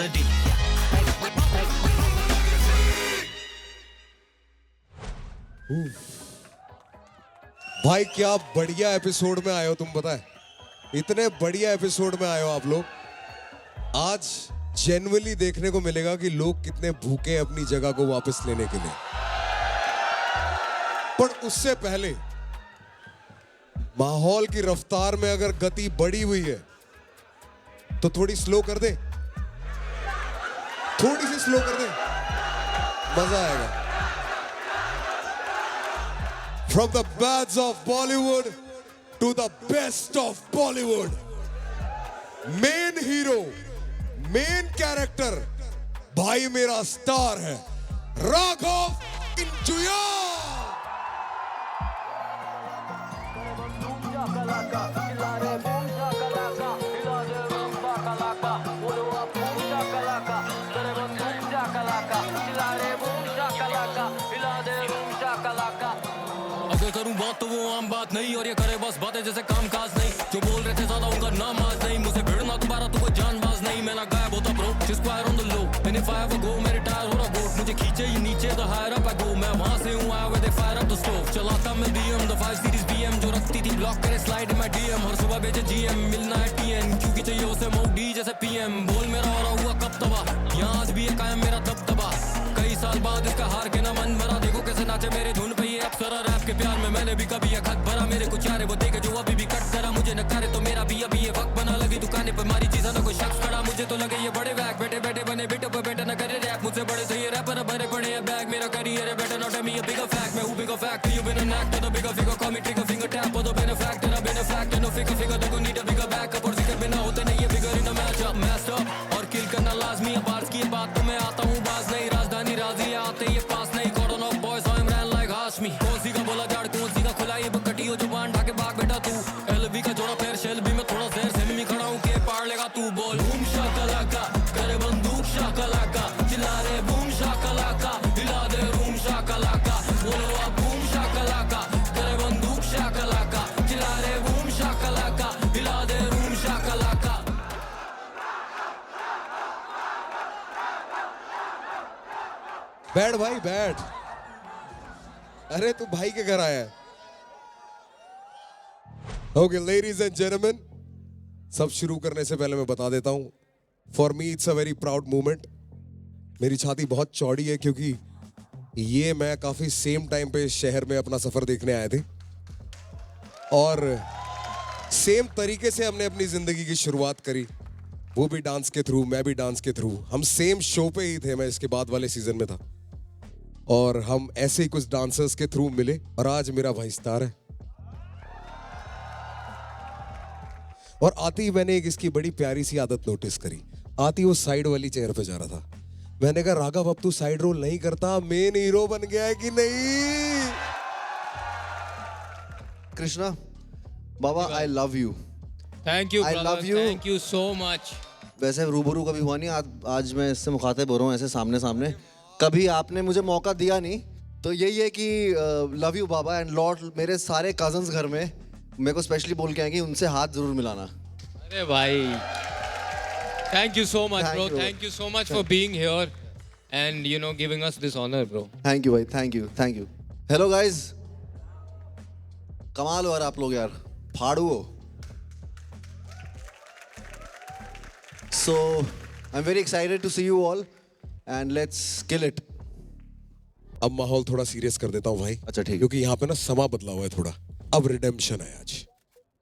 melody. भाई क्या बढ़िया एपिसोड में आए हो तुम, पता है इतने बढ़िया एपिसोड में आए हो आप लोग। आज जेन्युइनली देखने को मिलेगा कि लोग कितने भूखे हैं अपनी जगह को वापस लेने के लिए। पर उससे पहले माहौल की रफ्तार में अगर गति बढ़ी हुई है तो थोड़ी स्लो कर दे, थोड़ी सी स्लो कर दे, मजा आएगा। From the bads of Bollywood to the best of Bollywood, main hero, main character, भाई मेरा स्टार है राघव इंजुया। अगर करूं बात तो वो आम बात नहीं, और ये करे बस बातें जैसे काम काज नहीं। जो बोल रहे थे ज्यादा उनका नाम आज नहीं, मुझसे भिड़ना तुम्हारा तो कोई जानबाज नहीं। मैं ना गायब होता bro, just fire on the low, and if I ever go मैं रिटायर हो रहा गोट। मुझे खींचे ही नीचे the higher up I go, मैं वहां से हूं आया where they fire up the stove। चलाता मैं BM the 5 series BM, जो रखती थी ब्लॉक करे स्लाइड में DM। हर सुबह बेचे GM, मिलना है TN, क्योंकि चाहिए उसे मोडी जैसे PM। बोल मेरा हो रहा हुआ कब तबा, यहाँ आज भी है कायम मेरा दबदबा। कई साल बाद इसका हार के ना मन भरा, देखो कैसे नाचे मेरे धुन पे ये अप्सरा। रैप के प्यार में मैंने भी कभी एक हक भरा, मेरे कुछ यारे वो देखे जो अभी भी कट करा। मुझे न करे तो मेरा भी अभी ये वक्त बना, लगी दुकानें पर मारी चीज़ा ना कोई शख्स खड़ा। मुझे तो लगे ये बड़े वैक, बैठे बैठे बने बिटो पे बैठे न करे रैप। मुझसे बड़े सही रैपर भरे पड़े हैं बैग, मेरा करियर है better not me a bigger fact। मैं हूँ bigger fact, you been an actor, the bigger figure, call me trigger finger tap, or the benefactor, I've been a factor, no figure, they gon' need a bigger backup। और जिक्र बिना होते नहीं ये bigger in a matchup, master और kill करना लाजमी है। बार्स की बात तो मैं आता हूँ बाज नहीं, राजधानी राजी आते ये पास नहीं। Cordon of boys, I'm ran like Hashmi। कौन सी का बोला जाड़, कौन सी का खुला ये बकटी हो जुबान ढाके भाग बेटा तू। LV का जोड़ा पैर शेल भी मैं थोड़ा जहर से में खड़ा हूँ के पार लेगा तू। बोल बूम शाकलाका, करे बंदूक शाकलाका, चिल्ला रे बूम शाकलाका, हिला दे रूम शाकलाका। बोलो आप बूम शाकलाका, करे बंदूक शाकलाका, चिल्ला रे बूम शाकलाका, हिला दे रूम शाकलाका। बैठ भाई बैठ, अरे तू भाई के घर आया है। ओके लेडीज एंड जेंटलमैन, सब शुरू करने से पहले मैं बता देता हूं, for me it's a very proud moment. मेरी छाती बहुत चौड़ी है क्योंकि ये मैं काफी सेम टाइम पे शहर में अपना सफर देखने आए थे, और सेम तरीके से हमने अपनी जिंदगी की शुरुआत करी। वो भी डांस के थ्रू, मैं भी डांस के थ्रू। हम सेम शो पे ही थे, मैं इसके बाद वाले सीजन में था, और हम ऐसे ही कुछ डांसर्स के थ्रू मिले, और आज मेरा भाई स्टार है। और आती ही मैंने एक इसकी बड़ी प्यारी सी आदत नोटिस करी। आती वो साइड वाली चेयर पे जा रहा था, मैंने कहा राघव अब तू साइड रोल नहीं करता, मेन हीरो बन गया है कि नहीं? Krishna Baba, I love you. Thank you, I love you. Thank you so much. वैसे रूबरू कभी हुआ नहीं, आज मैं इससे मुखातिब हो रहा हूँ ऐसे सामने सामने। कभी आपने मुझे मौका दिया नहीं, तो यही है कि love you Baba. And Lord, मेरे सारे कजन्स घर में मेरे को स्पेशली बोल के आए कि उनसे हाथ जरूर मिलाना। अरे भाई, thank you so much Thank bro, you. Thank you so much for being here and you know giving us this honour bro. Thank you भाई, thank you, thank you. Hello guys, कमाल हो यार आप लोग, यार फाड़ू हो। So I'm very excited to see you all and let's kill it. अब माहौल थोड़ा सीरियस कर देता हूँ भाई। अच्छा ठीक है। क्योंकि यहाँ पे ना समा बदला हुआ है थोड़ा। अब रिडेम्पशन है आज,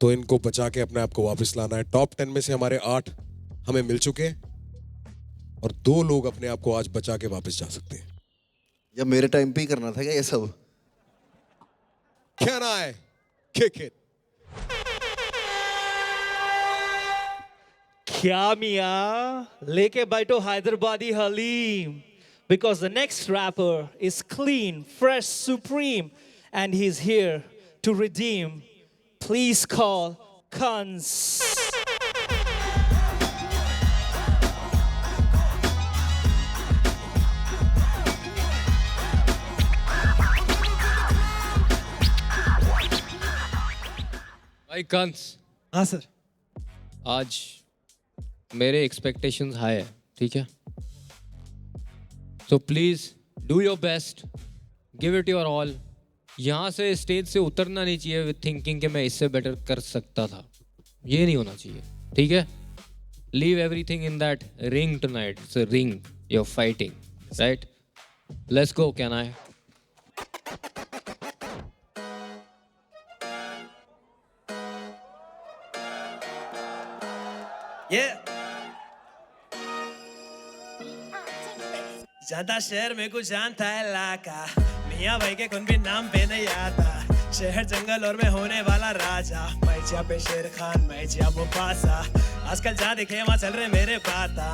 तो इनको बचा के अपने आप को वापस लाना है। टॉप 10 में से हमारे 8 हमें मिल चुके हैं, और 2 लोग अपने आप को आज बचा के वापस जा सकते हैं। या मेरे टाइम पे ही करना था क्या ये सब? Can I kick it? क्या मियाँ, लेके बैठो Hyderabadi haleem, because the next rapper is clean, fresh, supreme, and he's here to redeem. Please call Kans. भाई कंस, हाँ सर। आज मेरे एक्सपेक्टेशंस हाई है, ठीक है? So please do your best, give it your all. यहाँ से स्टेज से उतरना नहीं चाहिए विद थिंकिंग कि मैं इससे बेटर कर सकता था. ये नहीं होना चाहिए, ठीक है? Leave everything in that ring tonight. It's a ring, you are fighting, right? Let's go. Can I? ज्यादा शहर में कुछ जानता है इलाका, मियाँ भाई के कौन भी नाम पे नहीं आता. शहर जंगल और मैं होने वाला राजा, मैं जिया पे शेर खान, मैं जिया मुफासा. आजकल जहाँ दिखे वहाँ चल रहे मेरे बाता,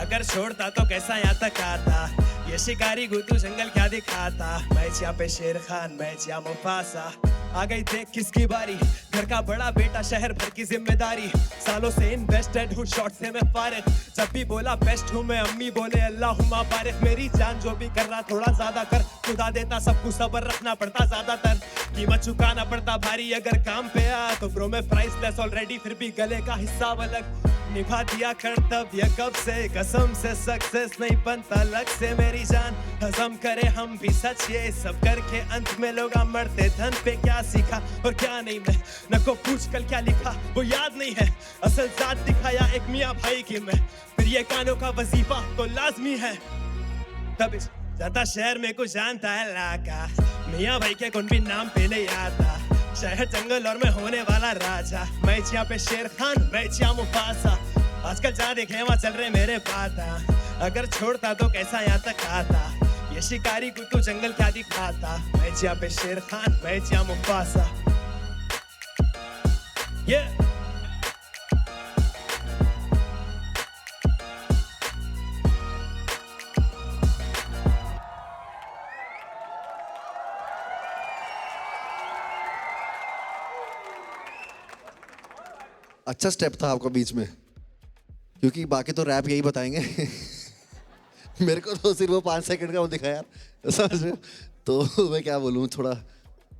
अगर छोड़ता तो कैसा यहाँ तक आता. ये शिकारी गुतू जंगल क्या दिखाता, मैं जिया पे शेर खान, मैं जिया मुफासा. आ गई देख किसकी बारी, घर का बड़ा बेटा शहर भर की जिम्मेदारी. सालों से इन्वेस्टेड हूँ, शॉर्ट से मैं फारिग. जब भी बोला बेस्ट हूँ मैं, अम्मी बोले अल्लाहुम्मा बारिक. मेरी जान जो भी कर रहा थोड़ा ज्यादा कर, खुदा देता सबको सब्र रखना पड़ता ज्यादातर. कीमत चुकाना पड़ता भारी अगर काम पे आ, तो ब्रो मैं प्राइसलेस ऑलरेडी, फिर भी गले का हिस्सा अलग. निभा दिया कर्तव्य कब से, कसम से सक्सेस नहीं बनता लक से. मेरी जान हजम करे हम भी सच, ये सब करके अंत में लोग मरते. धन पे क्या सीखा और क्या नहीं, मैं न को पूछ कल क्या लिखा वो याद नहीं है. असल जात दिखाया एक मियाँ भाई की मैं, फिर ये कानों का वजीफा तो लाजमी है. तब ज्यादा शहर में कुछ जानता है इलाका, मियाँ भाई के कौन भी नाम पे नहीं आता. शहर जंगल और मैं होने वाला राजा, मैं जिया पे शेर खान, मैं जिया मुफासा. आजकल जहाँ देखे वहाँ चल रहे मेरे बाता, अगर छोड़ता तो कैसा यहाँ तक आता. ये शिकारी कुत्तू जंगल क्या दिखाता, मैं जिया पे शेर खान, मैं जिया मुफासा. Yeah. अच्छा स्टेप था आपका बीच में, क्योंकि बाकी तो रैप यही बताएंगे. मेरे को तो सिर्फ वो 5 सेकंड का वो दिखा यार, समझ रहे हो? तो मैं क्या बोलूँ, थोड़ा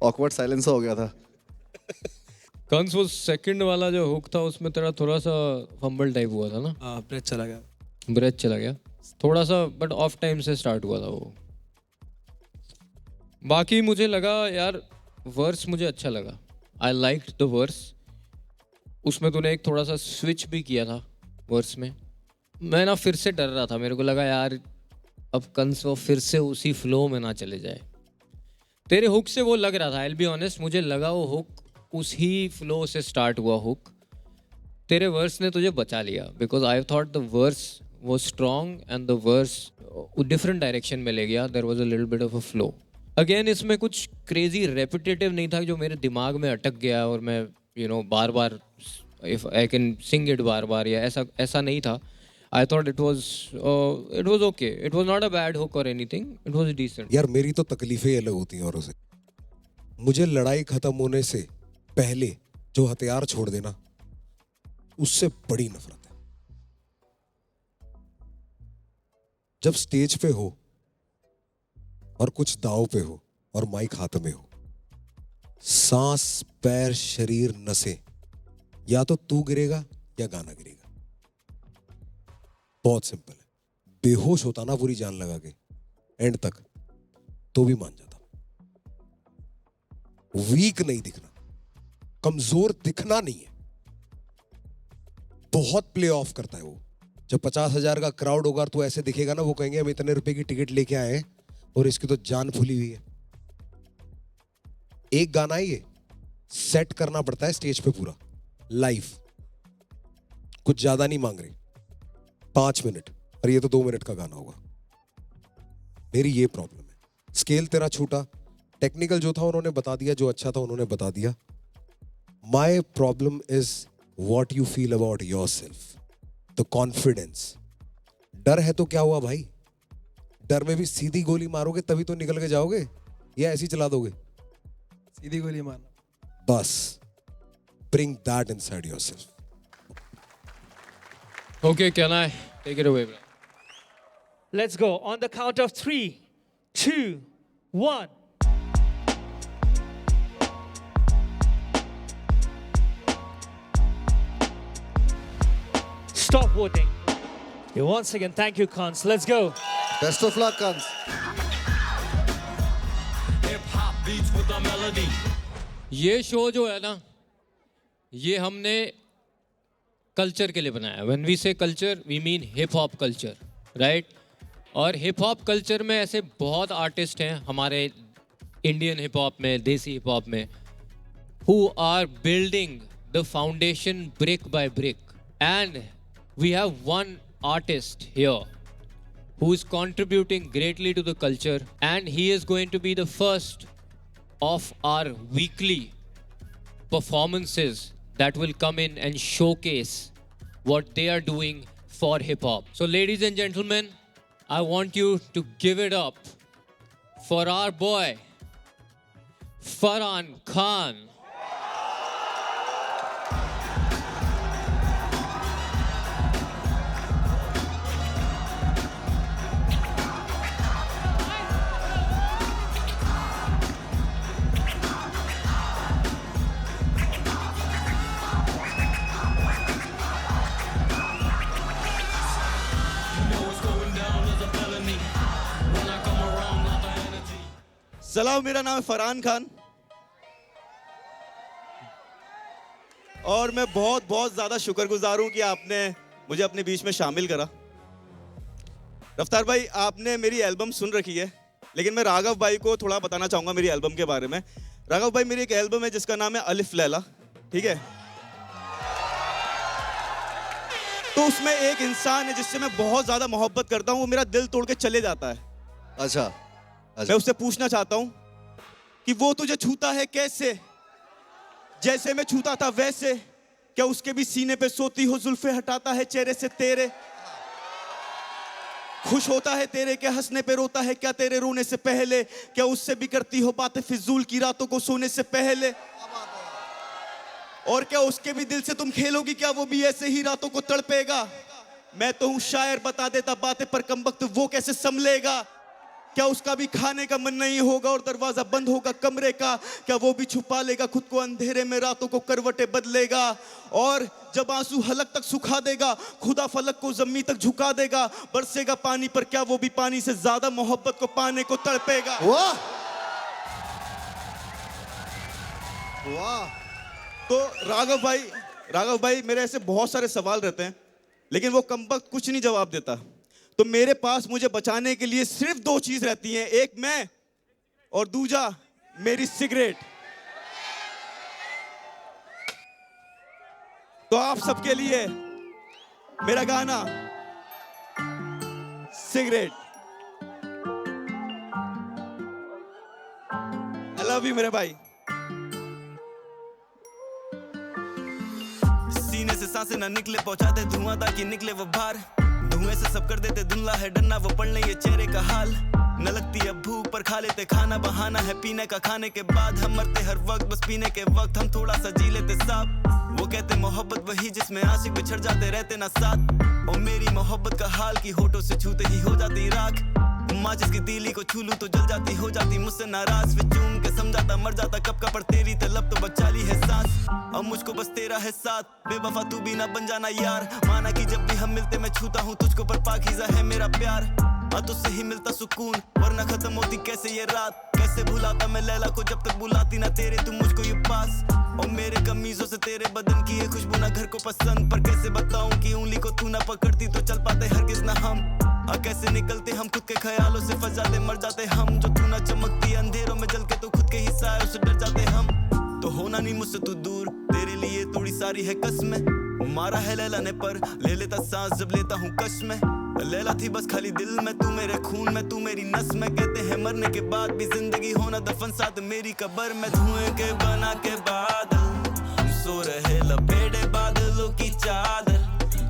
ऑकवर्ड साइलेंस हो गया था. कंस वो सेकंड वाला जो हुक था उसमें तेरा थोड़ा सा फंबल टाइप हुआ था ना? हाँ, ब्रेथ चला गया. ब्रेथ चला गया थोड़ा सा, बट ऑफ टाइम से स्टार्ट हुआ था वो. बाकी मुझे लगा यार वर्स मुझे अच्छा लगा. I liked the verse. उसमें तूने एक थोड़ा सा स्विच भी किया था वर्स में. मैं ना फिर से डर रहा था, मेरे को लगा यार अब कंस वो फिर से उसी फ्लो में ना चले जाए. तेरे हुक से वो लग रहा था, आई विल बी ऑनेस्ट, मुझे लगा वो हुक उसी फ्लो से स्टार्ट हुआ हुक. तेरे वर्स ने तुझे बचा लिया, because I thought the verse वो strong and the verse different direction में ले गया. There was a little bit of a flow. Again इसमें कुछ क्रेजी रेपिटेटिव नहीं था जो मेरे दिमाग में अटक गया और मैं बार बार if I can sing it बार बार, या ऐसा नहीं था. I thought it was okay. It was not a bad hook और एनीथिंग, इट वाज डिसेंट. यार मेरी तो तकलीफें अलग होती हैं औरों से. मुझे लड़ाई खत्म होने से पहले जो हथियार छोड़ देना, उससे बड़ी नफरत है. जब स्टेज पे हो और कुछ दांव पे हो और माइक हाथ में हो, सांस, पैर, शरीर, नसें, या तो तू गिरेगा या गाना गिरेगा. बहुत सिंपल है. बेहोश होता ना पूरी जान लगा के एंड तक, तो भी मान जाता. वीक नहीं दिखना, कमजोर दिखना नहीं है. बहुत प्ले ऑफ करता है वो. जब 50,000 का क्राउड होगा तो ऐसे दिखेगा ना, वो कहेंगे हम इतने रुपए की टिकट लेके आए हैं और इसकी तो जान फूली हुई है. एक गाना ही है, सेट करना पड़ता है स्टेज पे पूरा लाइव. कुछ ज्यादा नहीं मांग रहे, 5 मिनट, और ये तो 2 मिनट का गाना होगा. मेरी ये प्रॉब्लम है. स्केल तेरा छूटा, टेक्निकल जो था उन्होंने बता दिया, जो अच्छा था उन्होंने बता दिया. My problem is what you feel about your self, the confidence. डर है तो क्या हुआ भाई, डर में भी सीधी गोली मारोगे तभी तो निकल के जाओगे, या ऐसी चला दोगे? सीधी गोली मारना. बस bring that inside yourself. Okay, can I take it away, bro? Let's go. On the count of 3, 2, 1. Stop voting. Once again, thank you, Cons. Let's go. Best of luck Cons. Hip hop beats with the melody. ये show जो है ना, ये हमने culture के लिए बनाया। When we say culture, we mean hip hop culture, right? और हिप हॉप कल्चर में ऐसे बहुत आर्टिस्ट हैं हमारे इंडियन हिप हॉप में, देसी हिप हॉप में, who are building the foundation brick by brick. And we have one artist here who is contributing greatly to the culture, and he is going to be the first of our weekly performances that will come in and showcase what they are doing for hip hop. So ladies and gentlemen, I want you to give it up for our boy Farhan Khan. सलाम, मेरा नाम है फरहान खान और मैं बहुत बहुत ज़्यादा शुक्रगुजार हूँ कि आपने मुझे अपने बीच में शामिल करा। रफ्तार भाई, आपने मेरी एल्बम सुन रखी है, लेकिन मैं राघव भाई को थोड़ा बताना चाहूँगा मेरी एल्बम के बारे में। राघव भाई, मेरी एक एल्बम है जिसका नाम है अलिफ लैला, ठीक है? तो उसमें एक इंसान है जिससे मैं बहुत ज़्यादा मोहब्बत करता हूँ, वो मेरा दिल तोड़ के चले जाता है। अच्छा, मैं उससे पूछना चाहता हूं कि वो तुझे छूता है कैसे, जैसे मैं छूता था वैसे, क्या उसके भी सीने पे सोती हो, जुल्फे हटाता है चेहरे से तेरे, खुश होता है तेरे के हंसने पे, रोता है क्या तेरे रोने से पहले, क्या उससे भी करती हो बातें फिजूल की रातों को सोने से पहले, और क्या उसके भी दिल से तुम खेलोगी, क्या वो भी ऐसे ही रातों को तड़पेगा। मैं तो हूं शायर, बता देता बातें पर कमबख्त वो कैसे संभलेगा, क्या उसका भी खाने का मन नहीं होगा और दरवाजा बंद होगा कमरे का, क्या वो भी छुपा लेगा खुद को अंधेरे में, रातों को करवटें बदलेगा, और जब आंसू हलक तक सुखा देगा, खुदा फलक को जमीन तक झुका देगा, बरसेगा पानी पर, क्या वो भी पानी से ज्यादा मोहब्बत को पाने को तड़पेगा। वाह वाह। तो राघव भाई मेरे ऐसे बहुत सारे सवाल रहते हैं, लेकिन वो कमबख्त कुछ नहीं जवाब देता। तो मेरे पास मुझे बचाने के लिए सिर्फ दो चीज रहती हैं, एक मैं और दूजा मेरी सिगरेट। तो आप सबके लिए मेरा गाना सिगरेट। आई लव यू मेरे भाई। सीने से सांसें ना निकले, पहुंचाते धुआं ताकि निकले वो बाहर, धुएं से सब कर देते धुंधला है डरना, वो पढ़ लें ये चेहरे का हाल, न लगती अब भूख पर खा लेते खाना, बहाना है पीने का, खाने के बाद हम मरते हर वक्त, बस पीने के वक्त हम थोड़ा सा जी लेते साथ। वो कहते मोहब्बत वही जिसमें आशिक बिछड़ जाते रहते ना साथ, और मेरी मोहब्बत का हाल की होठों से छूते ही हो जाती राख, माचिस की तीली को छू लूं तो जल जाती, हो जाती मुझसे नाराज, फिर चूम के समझाता मर जाता कब का, पर तेरी तलब तो बचा ली है सांस, अब मुझको बस तेरा है साथ, बेवफा तू भी ना बन जाना यार, माना कि जब भी हम मिलते मैं छूता हूँ तुझको, पर पाकीज़ा है मेरा प्यार, तुझसे ही मिलता सुकून, वरना खत्म होती कैसे ये रात, कैसे भुलाता मैं लैला को जब तक बुलाती ना तेरे तुम मुझको ये पास, और मेरे कमीजों से तेरे बदन की ये खुशबू ना घर को पसंद, पर कैसे बताऊं कि उंगली को तू ना पकड़ती तो चल पाते हरगिज ना हम, कैसे निकलते हम खुद के ख्यालों से, फंस जाते मर जाते हम, जो तू ना चमकती अंधेरों में जल के तो खुद के ही सायों से डर जाते हम, तो होना नहीं मुझसे तू दूर, तेरे लिए थोड़ी सारी है कसमें, मारा है लैला ने पर ले लेता सांस जब लेता हूँ कश में, लैला थी बस खाली दिल में, तू मेरे खून में, तू मेरी नस में, कहते हैं मरने के बाद भी जिंदगी होना दफन साथ मेरी कब्र में, धुएं के बना के बादल सो रहे लपेटे बादलों की चादर,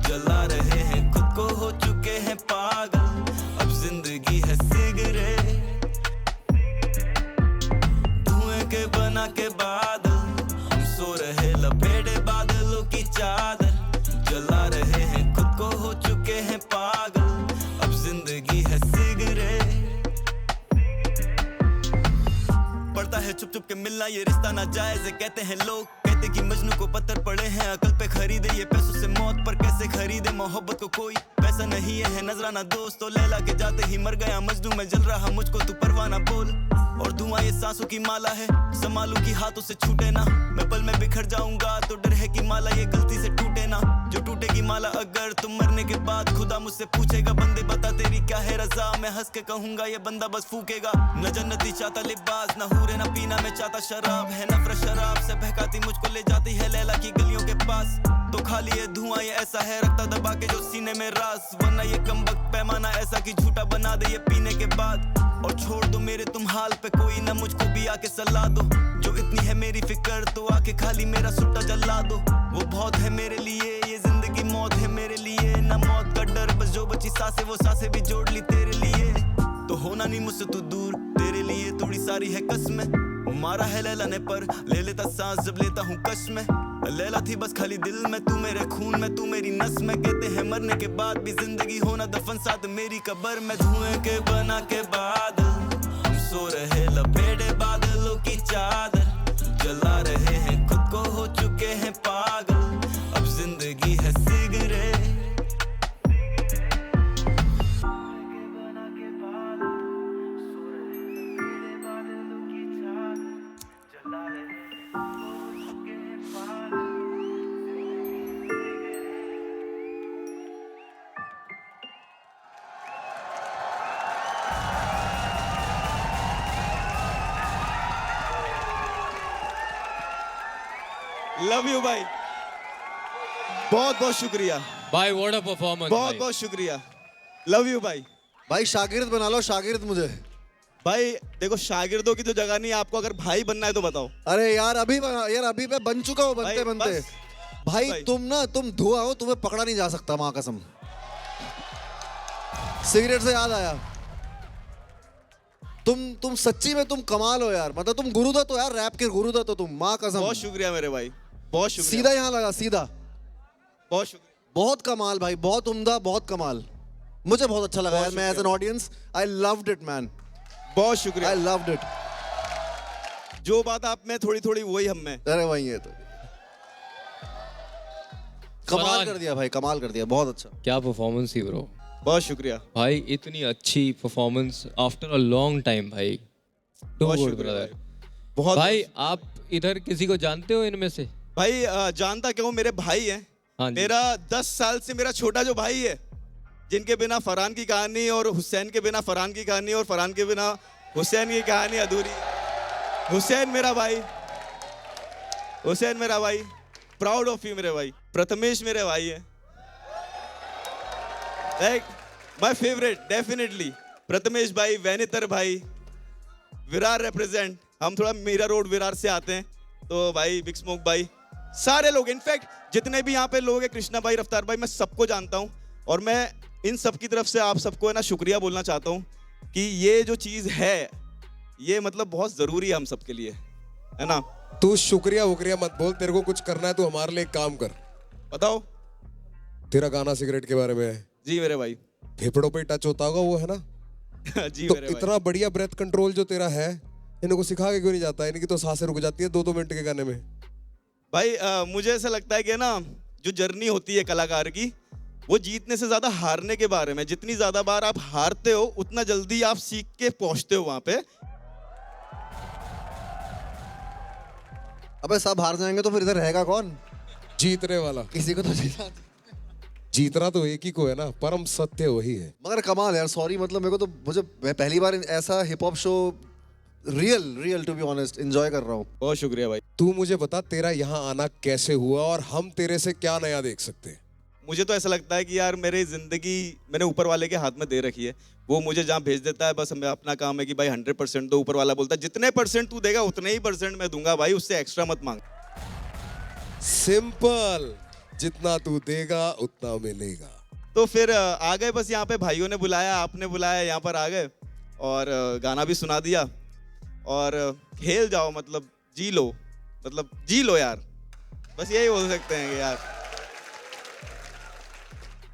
जला रहे हैं खुद को हो चुके हैं पागल, अब जिंदगी है सिगरेट, धुएं के बना के बादल सो रहे लपेटे बादलों की चादर, जला रहे हैं खुद को हो चुके हैं पागल, अब जिंदगी है सिगरेट, पड़ता है छुप छुप के मिलना ये रिश्ता नाजायज है, कहते हैं लोग, कहते कहते कि मजनू को पत्थर पड़े हैं, अकल पे खरीदे ये पैसों से मौत, पर कैसे खरीदे मोहब्बत को कोई पैसा नहीं है नजराना दोस्त। तो लैला के जाते ही मर गया मजनू, मैं जल रहा मुझको तू परवाना बोल। और धुआं ये सांसों की माला है, संभालू की हाथों से छूटे ना, मैं पल में बिखर जाऊंगा तो डर है कि माला ये गलती से टूटे ना। जो टूटेगी माला अगर तुम मरने के बाद, खुदा मुझसे पूछेगा बंदे बता तेरी क्या है रजा, मैं हंस के कहूंगा ये बंदा बस फूकेगा। न जन्नती चाहता लिबास, न हूरे न पीना मैं चाहता शराब, है नफरत शराब से बहकाती मुझको ले जाती है लैला की गलियों के पास। तो खाली ये धुआं ये ऐसा है रखता दबा के जो सीने में रास, वरना ये कमबख्त पैमाना ऐसा कि झूठा बना दे ये पीने के बाद। और छोड़ दो मेरे तुम हाल पे, कोई ना मुझको भी आके सलाह दो, जो इतनी है मेरी फिक्र तो आके खाली मेरा सुट्टा जला दो। वो बहुत है मेरे लिए ये जिंदगी, मौत है मेरे लिए ना मौत का डर, बस जो बची सांसें वो सांसें भी जोड़ ली तेरे लिए। तो होना नहीं मुझसे तू दूर, तेरे लिए थोड़ी सारी है कसमें, मारा है लैला ने पर ले लेता सांस जब लेता हूँ कश में। लैला थी बस खाली दिल में, तू मेरे खून में तू मेरी नस में, कहते हैं मरने के बाद भी जिंदगी होना दफन साथ मेरी कब्र में। धुएं के बना के बादल हम सो रहे लपेटे बादलों की चादर, जला रहे हैं खुद को हो चुके हैं पागल, अब जिंदगी है सिगरेट। लव यू भाई, बहुत बहुत शुक्रिया भाई, व्हाट अ परफॉर्मेंस, बहुत बहुत शुक्रिया, लव यू भाई। भाई शागिर्द बना लो, शागिर्द मुझे। भाई देखो शागिर्दों की तो जगह नहीं है, आपको अगर भाई बनना है तो बताओ। अरे यार अभी यार अभी मैं बन चुका हूँ बनते भाई, बनते। बस। भाई भाई। तुम धुआं हो, तुम्हें पकड़ा नहीं जा सकता माँ कसम। सिगरेट से याद आया, तुम सच्ची में तुम कमाल हो यार, मतलब तुम गुरुदत्त हो यार, रैप के गुरुदत्त हो तुम, माँ कसम। बहुत शुक्रिया मेरे भाई, बहुत शुक्रिया, सीधा यहाँ लगा सीधा। बहुत शुक्रिया। बहुत कमाल भाई, बहुत उम्दा, बहुत कमाल। मुझे बहुत अच्छा लगा यार, मैं as an audience I loved it man, बहुत शुक्रिया। I loved it. जो बात आप में थोड़ी थोड़ी वही हम में। अरे वही है तो कमाल फरहान। कर दिया भाई, कमाल कर दिया, बहुत अच्छा। क्या परफॉर्मेंस थी ब्रो बहुत शुक्रिया, भाई, इतनी अच्छी performance after a long time भाई, टू बहुत गुड शुक्रिया ब्रदर। बहुत भाई आप इधर किसी को जानते हो इनमें से? भाई जानता क्यों, मेरे भाई हैं। हाँ जी। मेरा 10 साल से मेरा छोटा जो भाई है, जिनके बिना फरहान की कहानी और हुसैन के बिना फरहान की कहानी और फरहान के बिना हुसैन की कहानी अधूरी। हुसैन मेरा भाई, हुसैन मेरा भाई, प्राउड ऑफ यू मेरे भाई। प्रथमेश मेरे भाई है, like my favourite definitely. Prathamesh भाई, वैनितर भाई, विरार रिप्रेजेंट, हम थोड़ा मीरा रोड विरार से आते हैं, तो भाई बिग स्मोक भाई, सारे लोग, इनफैक्ट जितने भी यहाँ पे लोग हैं, कृष्णा भाई, रफ्तार भाई, मैं सबको जानता हूँ। और मैं इन सब की तरफ से आप सबको है ना शुक्रिया बोलना चाहता हूँ कि ये जो चीज़ है ये मतलब बहुत ज़रूरी है हम सबके लिए, है ना। तू शुक्रिया वुक्रिया मत बोल, तेरे को कुछ करना है तो हमारे लिए एक काम कर। बताओ। तेरा गाना सिगरेट के बारे में है, जी मेरे भाई। फेफड़ों पे टच होता होगा वो, है ना? जी तो मेरे भाई। इतना बढ़िया ब्रेथ कंट्रोल जो तेरा है, इनको सिखा के क्यों नहीं जाता? इनकी तो सांसें रुक जाती है 2-2 मिनट के गाने में। भाई मुझे ऐसा लगता है कि ना जो जर्नी होती है कलाकार की, वो जीतने से ज्यादा हारने के बारे में। जितनी ज्यादा बार आप हारते हो उतना जल्दी आप सीख के पहुंचते हो वहां पे। अबे सब हार जाएंगे तो फिर इधर रहेगा कौन? जीतने वाला किसी को तो जीतना। जीतना तो एक ही को है ना, परम सत्य वही है। मगर कमाल यार, सॉरी मतलब मेरे को तो, मैं पहली बार ऐसा hip hop show real to be honest enjoy कर रहा हूँ। बहुत शुक्रिया भाई। तू मुझे बता, तेरा यहाँ आना कैसे हुआ और हम तेरे से क्या नया देख सकते हैं? मुझे तो ऐसा लगता है कि यार मेरी जिंदगी मैंने ऊपर वाले के हाथ में दे रखी है, वो मुझे जहाँ भेज देता है, बस हमें अपना काम है कि भाई 100% दो। ऊपर वाला बोलता है जितने % तू देगा उतने ही % मैं दूंगा भाई, उससे एक्स्ट्रा मत मांग। सिंपल, जितना तू देगा उतना मिलेगा। तो फिर आ गए, बस यहाँ पे भाइयों ने बुलाया, आपने बुलाया, यहाँ पर आ गए और गाना भी सुना दिया और खेल जाओ, मतलब जी लो, मतलब जी लो यार, बस यही बोल सकते हैं कि यार।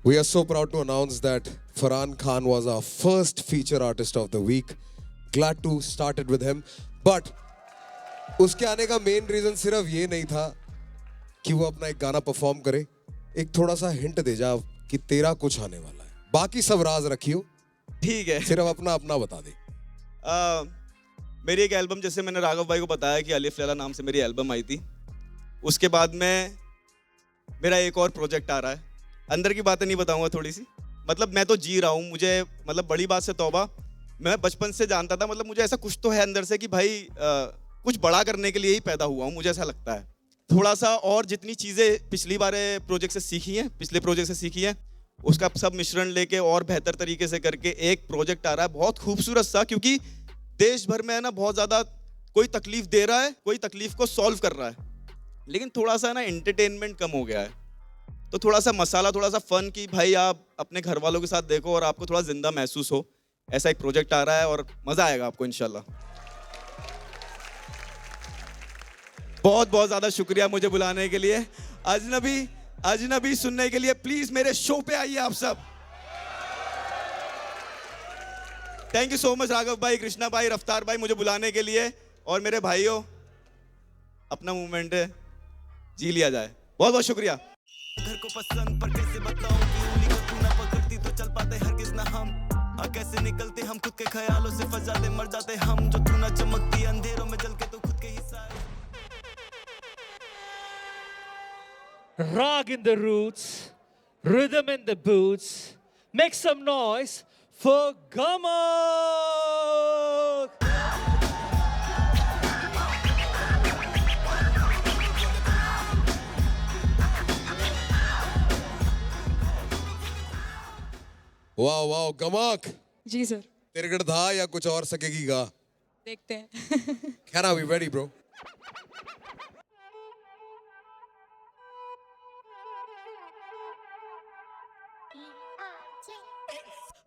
We are so proud to announce that Farhan Khan was our first feature artist of the week. Glad to start it with him. But उसके आने का main reason सिर्फ ये नहीं था कि वो अपना एक गाना परफॉर्म करे, एक थोड़ा सा हिंट दे जा कि तेरा कुछ आने वाला है, बाकी सब राज रखियो, ठीक है। सिर्फ अपना अपना बता दे। मेरी एक एल्बम, जैसे मैंने राघव भाई को बताया कि अलिफ लैला नाम से मेरी एल्बम आई थी, उसके बाद में मेरा एक और प्रोजेक्ट आ रहा है। अंदर की बातें नहीं बताऊंगा थोड़ी सी, मतलब मैं तो जी रहा हूँ, मुझे मतलब बड़ी बात से तौबा, मैं बचपन से जानता था, मतलब मुझे ऐसा कुछ तो है अंदर से कि भाई कुछ बड़ा करने के लिए ही पैदा हुआ हूँ, मुझे ऐसा लगता है। थोड़ा सा और जितनी चीज़ें पिछली बार प्रोजेक्ट से सीखी हैं, पिछले प्रोजेक्ट से सीखी हैं, उसका सब मिश्रण लेके और बेहतर तरीके से करके एक प्रोजेक्ट आ रहा है बहुत खूबसूरत सा, क्योंकि देश भर में है ना बहुत ज़्यादा कोई तकलीफ दे रहा है, कोई तकलीफ को सॉल्व कर रहा है, लेकिन थोड़ा सा ना एंटरटेनमेंट कम हो गया है। तो थोड़ा सा मसाला, थोड़ा सा फन कि भाई आप अपने घर वालों के साथ देखो और आपको थोड़ा जिंदा महसूस हो, ऐसा एक प्रोजेक्ट आ रहा है और मज़ा आएगा आपको इंशाल्लाह। बहुत बहुत ज़्यादा शुक्रिया मुझे बुलाने के लिए। अजनबी सुनने के लिए प्लीज मेरे शो पे आइए आप सब। Thank you so much Raghav भाई, कृष्णा भाई, रफ्तार भाई मुझे बुलाने के लिए। और मेरे भाइयों, अपना मूवमेंट है, जी लिया जाए। बहुत बहुत शुक्रिया। घर को पसंद पर कैसे बताऊं कि उंगली को तू ना पकड़ती तो चल पाते हरगिज ना हम। कैसे निकलते हम खुद के ख्यालों से, फंस जाते मर जाते हम। जो तू ना चमकती अंधेरों में जल के तो खुद के ही साए। Rock in the roots, rhythm in the boots. Make some noise for Gamak! वाह वाह गमक, जी सर, तिरगड़ था या कुछ और सकेगी गा? देखते हैं। Can I be ready, bro?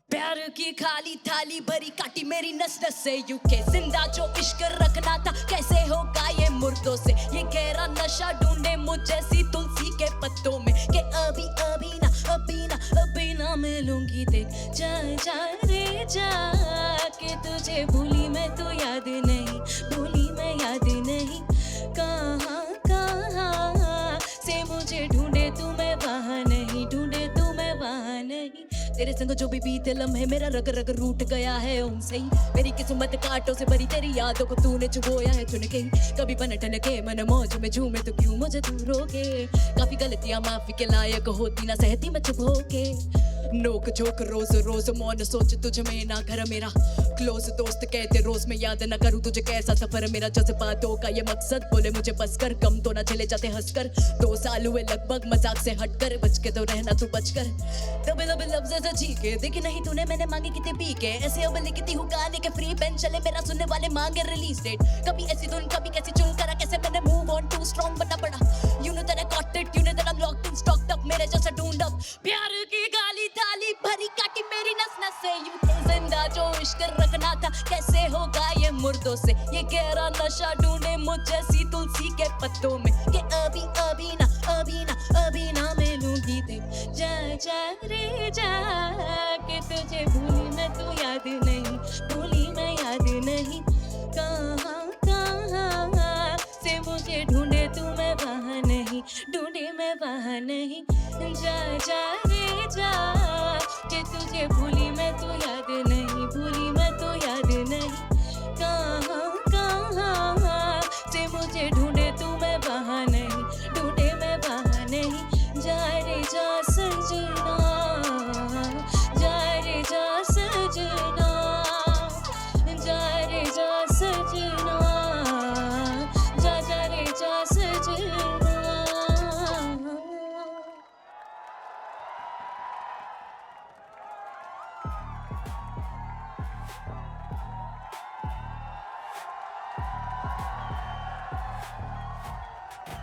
प्यार की खाली थाली भरी काटी मेरी नस नस से, यूके जिंदा जो इश्क रखना था कैसे होगा ये मुर्दों से। ये गहरा नशा ढूंढे मुझ जैसी तुलसी के पत्तों में, कि अभी अभी ना मिलूंगी। देख जा जा रे जा के तुझे भूली मैं तो याद नहीं, भूली मैं याद नहीं। कहाँ से मुझे ढूंढे तू मैं वहाँ नहीं, ढूंढे तू मैं वहाँ नहीं। तेरे संग जो भी बीते लम्हे मेरा रग रग रूठ गया है उनसे ही। मेरी किस्मत कांटों से भरी तेरी यादों को तूने चुगोया है चुन के। कभी बन ठन के मन मौज में झूमे तो क्यों मुझे तू रोके। काफी गलतियां माफी के लायक होती ना सहती मैं चुप होके। नोक झोंक रोज रोज मौन सोच तुझ में ना घर मेरा। क्लोज दोस्त कहते रोज मैं याद ना करूं तुझे कैसा सफर मेरा। जज्बातों का ये मकसद बोले मुझे बस कर, कम तो ना चले जाते हंसकर। 2 साल हुए लगभग मजाक से हटकर, बच के तो रहना तू बचकर। दबे दबे लफ्ज़ से जी के देखी नहीं तूने मैंने मांगी कितने पी के। ऐसे अब लिखती हूँ गाने के फ्री पेन चले मेरा सुनने वाले मांगे रिलीज डेट। कभी ऐसी धुन कभी कैसी चुन करा, कैसे मैंने मूव ऑन टू स्ट्रॉन्ग बनना पड़ा। You know that I got it, you know that I am locked in stocked up मेरे जैसा ढूंढ अब। प्यार की गाली थाली भरी काटी मेरी नस नस से, यूं जिंदा जो इश्क रखना था कैसे होगा ये मुर्दों से। ये गहरा नशा ढूंढे मुझ जैसी तुलसी के पत्तों में, कि अभी ना मिलूंगी। देख जा जा रे जा के तुझे भूली मैं तो याद नहीं, भूली मैं याद नहीं। कहाँ से मुझे ढूंढे तू मैं वहाँ नहीं, ढूंढे मैं वहाँ नहीं। जा जा रे जा के तुझे भूली मैं तो याद नहीं, भूली मैं तो याद नहीं। कहाँ से मुझे ढूंढे तू मैं वहाँ नहीं, ढूंढे मैं वहाँ नहीं। जा रे जा सजना, जा रे जा सजना, जा रे जा सजना, जा रे जा सजना।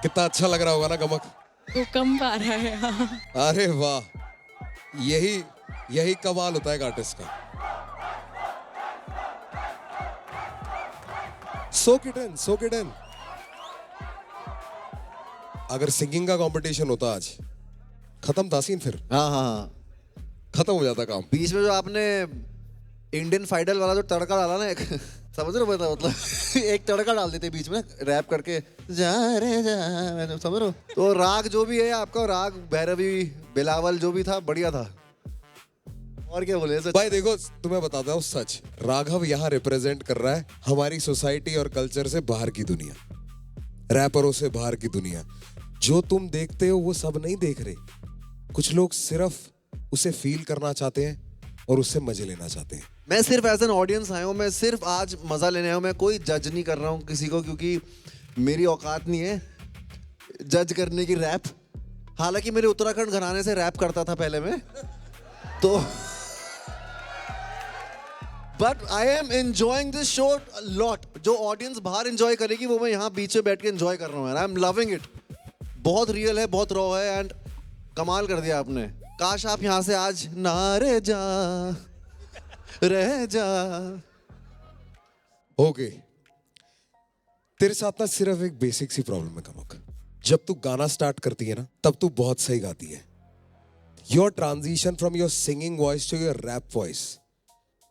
कितना अच्छा लग रहा होगा ना गमक? भूकंप आ रहा है। हाँ। अरे वाह, यही कमाल होता है एक आर्टिस्ट का। सोक इट इन। अगर सिंगिंग का कंपटीशन होता आज, खत्म था सीन, फिर हाँ हाँ हाँ। खत्म हो जाता काम। बीच में जो आपने इंडियन फाइडल वाला जो तड़का डाला ना, एक समझ रहे हो मतलब एक तड़का डाल देते बीच में रैप करके, जा रे जा, समझ रहे हो? तो राग जो भी है आपका, राग भैरवी बिलावल जो भी था, बढ़िया था। और क्या बोले सच? भाई देखो, तुम्हें बताता हूँ सच, राघव यहाँ रिप्रेजेंट कर रहा है हमारी सोसाइटी और कल्चर से बाहर की दुनिया, रैपरों से बाहर की दुनिया। जो तुम देखते हो वो सब नहीं देख रहे, कुछ लोग सिर्फ उसे फील करना चाहते हैं और उससे मजे लेना चाहते हैं। मैं सिर्फ एज एन ऑडियंस आया हूँ, मैं सिर्फ आज मजा लेने आया हूँ, मैं कोई जज नहीं कर रहा हूँ किसी को, क्योंकि मेरी औकात नहीं है जज करने की रैप। हालांकि मेरे उत्तराखंड घराने से रैप करता था पहले मैं, तो but I am enjoying this show lot. जो ऑडियंस बाहर एंजॉय करेगी वो मैं यहाँ बीच में बैठ के एंजॉय कर रहा हूँ। I am loving it. बहुत रियल है, बहुत रॉ है, एंड कमाल कर दिया आपने। काश आप यहाँ से आज ना रह जा, रह जा। ओके, तेरे साथ ना सिर्फ एक बेसिक सी प्रॉब्लम है कमक। जब तू गाना स्टार्ट करती है ना, तब तू बहुत सही गाती है। Your transition from your singing voice to your rap voice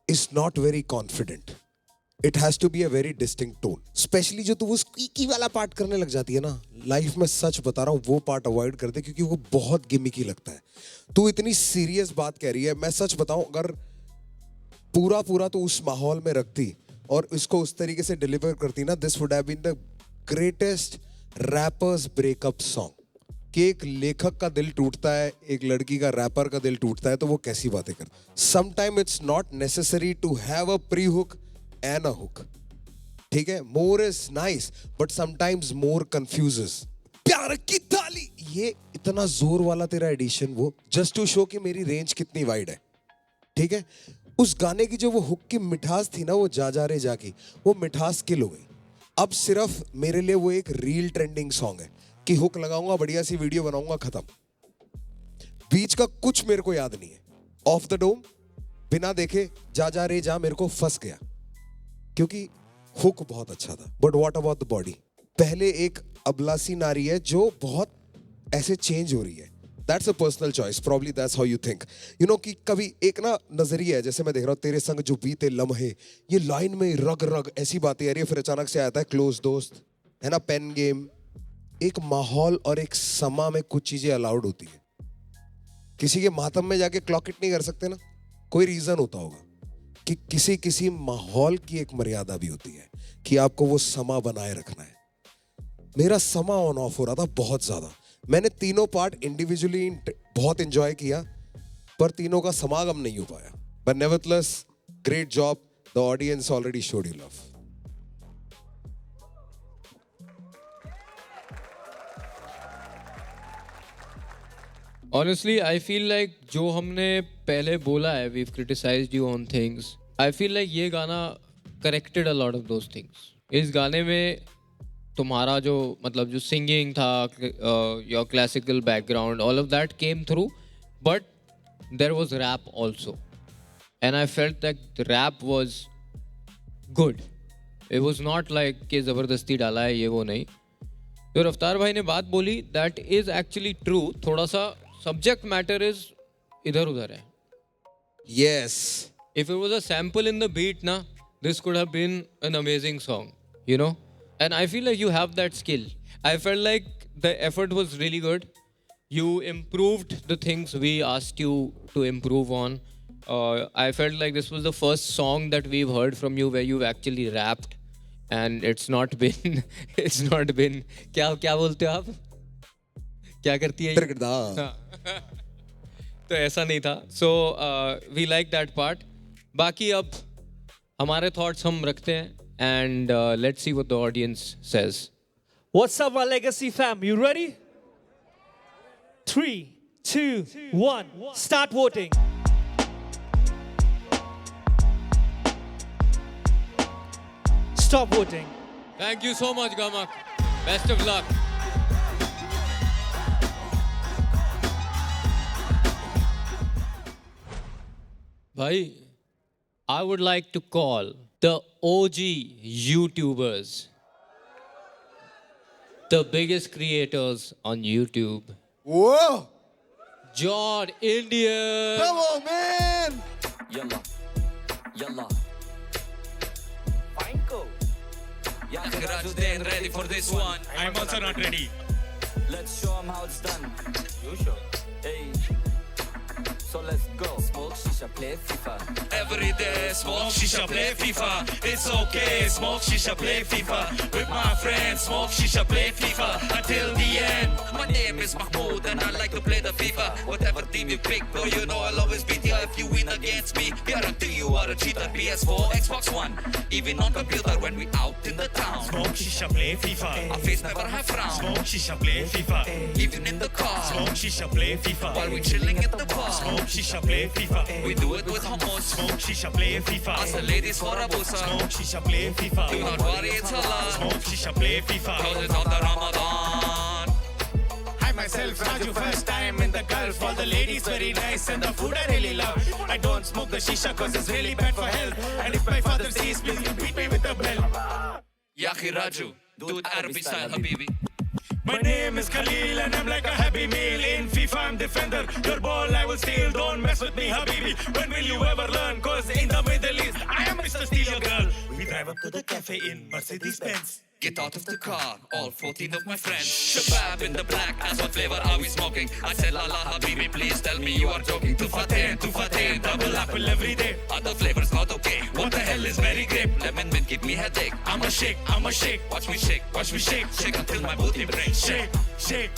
is not very confident. It has to be a very distinct tone. Specially जो तू वो स्क्वीकी वाला पार्ट करने लग जाती है ना, लाइफ में सच बता रहा हूँ वो पार्ट अवॉइड कर दे, क्योंकि वो बहुत गिमिकी लगता है। तू इतनी सीरियस बात कह रही है, मैं सच बताऊं, अगर पूरा तो उस माहौल में रखती और इसको उस तरीके से डिलीवर करती ना, this would have been the greatest rappers breakup song. कि एक लेखक का दिल टूटता है, एक लड़की का रैपर का दिल टूटता है, तो वो कैसी बातें करता। Sometime it's not necessary to have a pre hook and a hook, ठीक है? More is nice but sometimes more confuses. प्यार की थाली, ये इतना जोर वाला तेरा एडिशन, वो जस्ट टू शो कि मेरी रेंज कितनी वाइड है, ठीक है? उस गाने की जो वो हुक की मिठास थी ना, वो जा रे जा की, वो मिठास किल हो गई। अब सिर्फ मेरे लिए वो एक रील ट्रेंडिंग सॉन्ग है कि हुक लगाऊंगा, बढ़िया सी वीडियो बनाऊंगा, खत्म। बीच का कुछ मेरे को याद नहीं है। ऑफ द डोम बिना देखे जा रे जा मेरे को फंस गया, क्योंकि हुक बहुत अच्छा था। But what about the body? पहले एक अबला सी नारी है जो बहुत ऐसे चेंज हो रही है। That's a personal choice, probably that's how you think, you know. कि कभी एक ना नजरिया है, जैसे मैं देख रहा हूँ तेरे संग जो बीते लम्हे, ये लाइन में रग रग ऐसी बातें आ रही है, फिर अचानक से आता है क्लोज दोस्त, है ना, पेन गेम। एक माहौल और एक समा में कुछ चीजें अलाउड होती है। किसी के मातम में जाके क्लॉक इट नहीं कर सकते ना, कोई रीजन होता होगा कि किसी माहौल की एक मर्यादा भी होती है कि आपको वो समा बनाए रखना है। मेरा समा ऑन ऑफ हो रहा था बहुत ज्यादा। मैंने तीनों पार्ट इंडिविजुअली बहुत एंजॉय किया, पर तीनों का समागम नहीं हो पाया। But nevertheless, great job, the audience already showed you love. Honestly, I feel like जो हमने पहले बोला है, we've criticized you on things. I feel like ये गाना corrected a lot of those things. इस गाने में तुम्हारा जो मतलब जो singing था, your classical background, all of that came through, but there was rap also, and I felt that the rap was good. It was not like कि ज़बरदस्ती डाला है, ये वो नहीं। तो रफ्तार भाई ने बात बोली, that is actually true. थोड़ा सा subject matter is इधर उधर है। Yes. If it was a sample in the beat na, this could have been an amazing song, you know? And I feel like you have that skill. I felt like the effort was really good. You improved the things we asked you to improve on. I felt like this was the first song that we've heard from you where you've actually rapped. And it's not been क्या बोलते हो आप? क्या करती है ये? तो ऐसा नहीं था। So we like that part. बाकी अब हमारे thoughts हम रखते हैं, and let's see what the audience says. What's up, my legacy fam? You ready? 3, 2, 1, start voting. Stop voting. Thank you so much, Gamak. Best of luck. Bhai, I would like to call the OG YouTubers, the biggest creators on YouTube. Whoa! Jord Indian. Come on, man! Yalla. Yalla. Yeah, Raju, they ain't ready for this one. I'm also not ready. Let's show 'em how it's done. You sure? Hey. So let's go. Smoke shisha, play FIFA. Every day, smoke shisha, play FIFA. It's okay, smoke shisha, play FIFA. With my friends, smoke shisha, play FIFA. Until the end. My name is Mahmood and I like to play the FIFA. Whatever team you pick, bro, you know I'll always beat you if you win against me. Guarantee you are a cheater. PS4, Xbox One, even on computer when we out in the town. Smoke shisha, play FIFA. Our face never have frown. Smoke shisha, play FIFA. Even in the car. Smoke shisha, play FIFA. While we chilling at the bar. Smoke shisha, play FIFA. We do it with hummus. Smoke shisha, play FIFA. Ask the ladies for a busa. Smoke shisha, play FIFA. Do not worry, it's halal. Smoke shisha, play FIFA. Cause it's on the Ramadan. I myself, Raju, first time in the Gulf. All the ladies very nice and the food I really love. I don't smoke the shisha cause it's really bad for health. And if my father sees, please you beat me with a bell. Yaki Raju, do it Arabic style, Habibi. My name is Khalil and I'm like a happy meal. In FIFA I'm defender, your ball I will steal. Don't mess with me, Habibi. When will you ever learn? Cause in the Middle East I am Mr. Steal Your Girl. We drive up to the cafe in Mercedes-Benz. Get out of the car, all 14 of my friends. Shabab in the black, as what flavor are we smoking? I said, Lala Habibi, please tell me you are joking. Tufaten, Double apple every day. Other flavors not okay. What the hell is very grape? Lemon mint give me headache. I'm a shake. Watch me shake, shake until my booty breaks. Shake.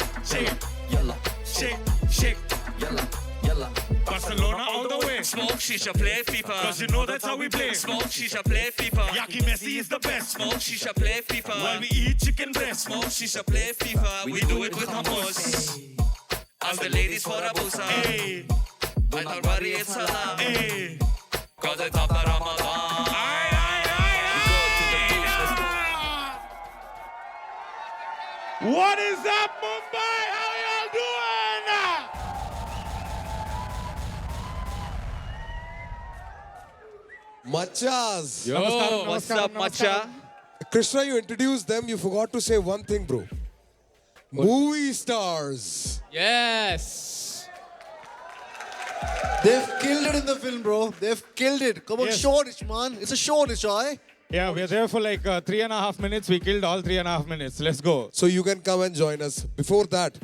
Yalla, Shake. yalla. Barcelona all the way. Smoke shisha, play FIFA. Cause you know that's how we play. Smoke shisha, play FIFA. Yaki Messi is the best. Smoke shisha, play FIFA. While we eat chicken breast. Smoke shisha, play FIFA. We do it with hummus. Ask the ladies for a busa. Hey, Do not worry, it's halal. hey. Cause it's after Ramadan. What is up, Mumbai? How y'all doing? Machas. Yo, what's up, Macha? Krishna, you introduced them. You forgot to say one thing, bro. Movie stars. Yes. They've killed it in the film, bro. They've killed it. Come on, Yes. show it, man. It's a show, Nishai. Yeah, we are there for like 3.5 minutes. We killed all 3.5 minutes. Let's go. So you can come and join us. Before that,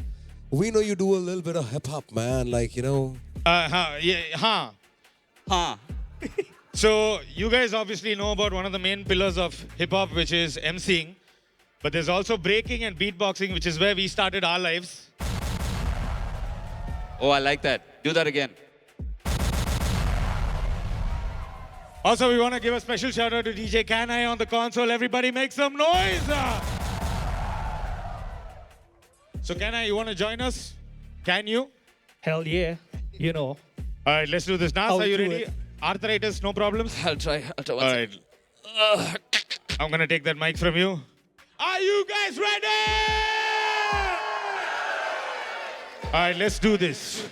we know you do a little bit of hip hop, man. Like, you know. So you guys obviously know about one of the main pillars of hip hop, which is MCing. But there's also breaking and beatboxing, which is where we started our lives. Oh, I like that. Do that again. Also, we want to give a special shout out to DJ Kanai on the console. Everybody make some noise. So Kanai, you want to join us? Can you? Hell yeah. You know. All right, let's do this. Nas, I'll are you do ready? it. Arthritis, no problems? I'll try All right. I'm going to take that mic from you. Are you guys ready? All right, let's do this.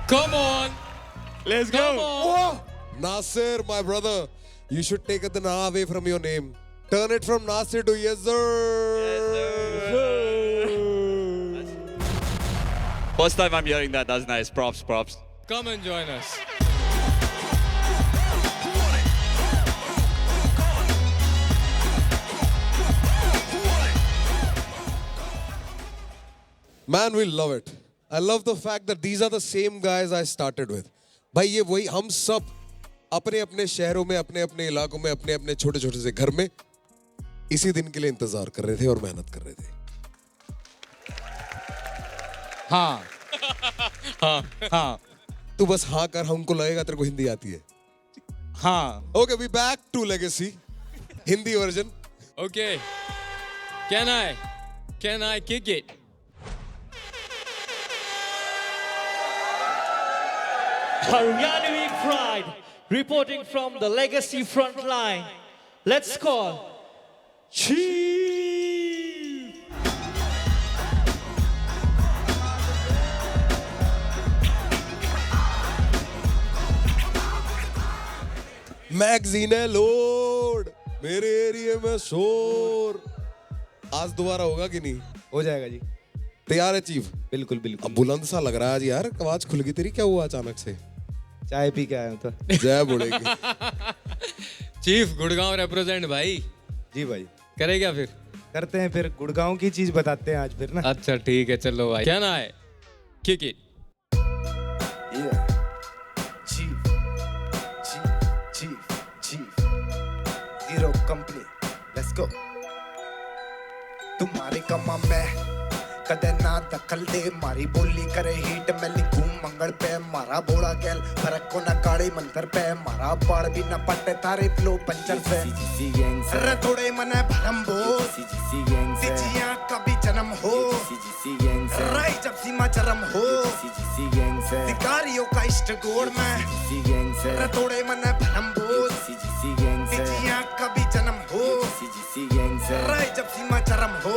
Come on. Let's go. Oh, Nasir, my brother, you should take the Na away from your name. Turn it from Nasir to Yes, sir. First time I'm hearing that. That's nice. Props. Come and join us. Man, we love it. I love the fact that these are the same guys I started with. भाई ये वही हम सब अपने अपने शहरों में अपने अपने इलाकों में अपने अपने छोटे छोटे से घर में इसी दिन के लिए इंतजार कर रहे थे और मेहनत कर रहे थे. हाँ. तू बस हाँ कर, हमको लगेगा तेरे को हिंदी आती है. हाँ. Okay, we back to Legacy. Hindi version. Okay. Can I kick it? Haryani Pride, reporting from the Legacy front line. Let's call Chief. Magazine है लोड, मेरे एरिया में शोर। आज दोबारा होगा कि नहीं? हो जाएगा जी। तैयार है चीफ? बिल्कुल बिल्कुल। अब बुलंद सा लग रहा है आज यार, आवाज खुल गई तेरी, क्या हुआ अचानक से? चाय पी के आया हूं तो। जय बुढ़ेगी। चीफ गुड़गांव रिप्रेजेंट भाई। जी भाई। करे क्या फिर? करते हैं फिर, गुड़गांव की चीज बताते हैं आज फिर ना। अच्छा ठीक है, चलो भाई। क्या ना है? Kick it. Zero company, let's go. तुम्हारे कमा में कदे ना दखल दे, मारी बोली करे हीट में लिखूं मंगल पे, मारा बोला गैल फरक को ना काड़ी मंतर पे, मारा बाड़ भी ना पट्टे तारे फ्लो पंचर से। अरे थोड़े मने भरम बो जिया कभी जन्म हो, राई जब सीमा चरम हो, शिकारियों का इष्ट गोड़ में। अरे थोड़े मने भरम बो जिया कभी जन्म हो, राई जब सीमा चरम हो,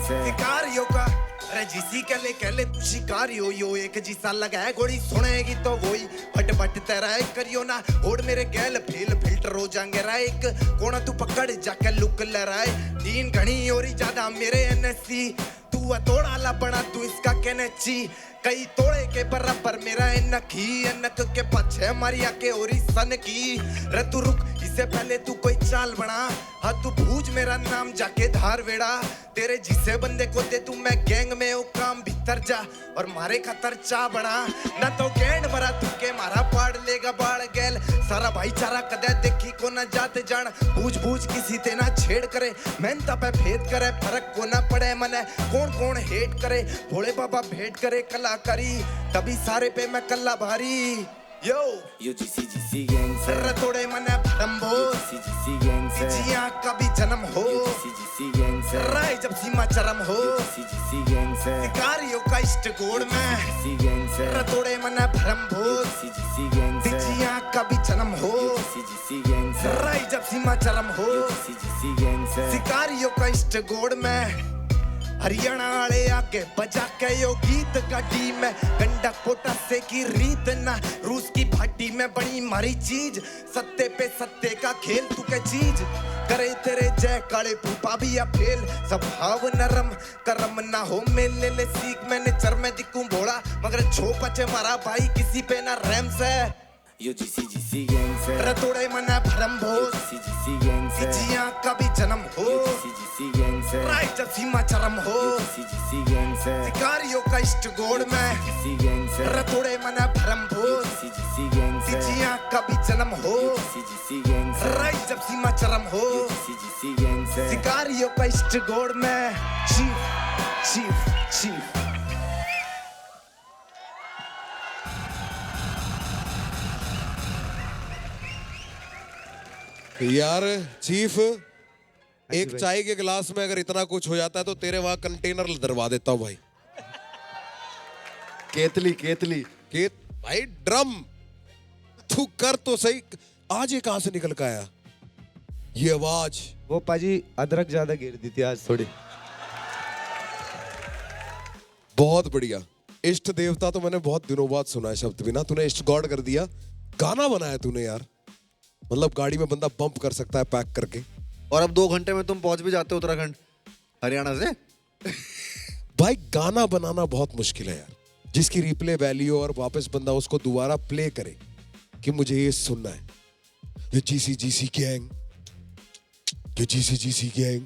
शिकारियों का। अरे जिसी कहले तू शिकारियो यो, एक जिसा लगा है गोड़ी सुनेगी तो वही फट फट तेरा एक करियो ना ओढ़ मेरे गैल फेल फिल्टर हो जाएंगे रा। एक कोना तू पकड़ जाके लुक लहराए, तीन घनी और ज्यादा मेरे एनएससी, तू तोड़ा ला बना तू इसका कहने ची, कई तोड़े के बराबर मेरा एनक ही, एनक के पछे मारिया के ओरी सन की। रे तू रुक इससे पहले तू कोई चाल बना, हाँ तू भूज मेरा नाम जाके धार वेड़ा, तेरे जिसे बंदे को दे तू मैं गैंग में ओ काम भीतर जा और मारे खतर चा बना ना, तो गेंड भरा तुके मारा पाड़ लेगा बाड़ गैल, सारा भाईचारा कदे देखी को ना जाते जान, बूझ बूझ किसी ते ना छेड़ करे, मेहनता पे भेद करे, फर्क को ना पड़े मने कौन कौन हेट करे, भोले बाबा भेंट करे कलाकारी, तभी सारे पे मैं कल्ला भारी। यो UGC गैंग से थोड़े मने भरम्बो, जिया कभी जन्म हो, गैंग से राय जब सीमा चरम हो, गैंग से शिकारियों का इष्ट गोड़ में, गैंग से थोड़े मने भरम्बो, गैंग से जिया कभी जन्म हो, गैंग से राय जब सीमा चरम हो, गैंग से शिकारियों का इष्ट गोड़ में। हरियाणा वाले आके बजा के यो गीत गाड़ी में, गंडक पोटा से की रीत ना, रूस की भाटी में बड़ी मारी चीज, सत्ते पे सत्ते का खेल तू के चीज, करे तेरे जय काले फूफा भी या फेल, स्वभाव नरम करम ना हो मेले ले सीख, मैंने चर में दिखूं भोला मगर छो पचे मारा भाई किसी पे ना रहम से। UGC गैंग से रतोड़े मना भरम भोज, गैंग से जिया कभी जन्म हो, गैंग से राय जब सीमा चरम हो, गैंग से शिकारियों का इष्ट गोड़ में, गैंग से रतोड़े मना भरम भोज, गैंग से जिया कभी जन्म हो, गैंग से राय जब सीमा चरम हो, गैंग से शिकारियों का इष्ट गोड़ में। चीफ चीफ चीफ यार चीफ, एक चाय के गिलास में अगर इतना कुछ हो जाता है तो तेरे वहां कंटेनर दरवा देता हूं भाई। केतली केतली केत भाई ड्रम, तू कर तो सही। आज ये कहां से निकल के आया ये आवाज? वो पाजी अदरक ज्यादा गिर दी थी आज थोड़ी। बहुत बढ़िया। इष्ट देवता तो मैंने बहुत दिनों बाद सुना है शब्द भी ना, तूने इष्ट गॉड कर दिया। गाना बनाया तूने यार, मतलब गाड़ी में बंदा बम्प कर सकता है पैक करके। और अब 2 घंटे में तुम पहुंच भी जाते हो उत्तराखंड हरियाणा से। भाई गाना बनाना बहुत मुश्किल है यार, जिसकी रिप्ले वैल्यू और वापस बंदा उसको दोबारा प्ले करे कि मुझे ये सुनना है। ये जीसी गैंग, ये जीसी गैंग,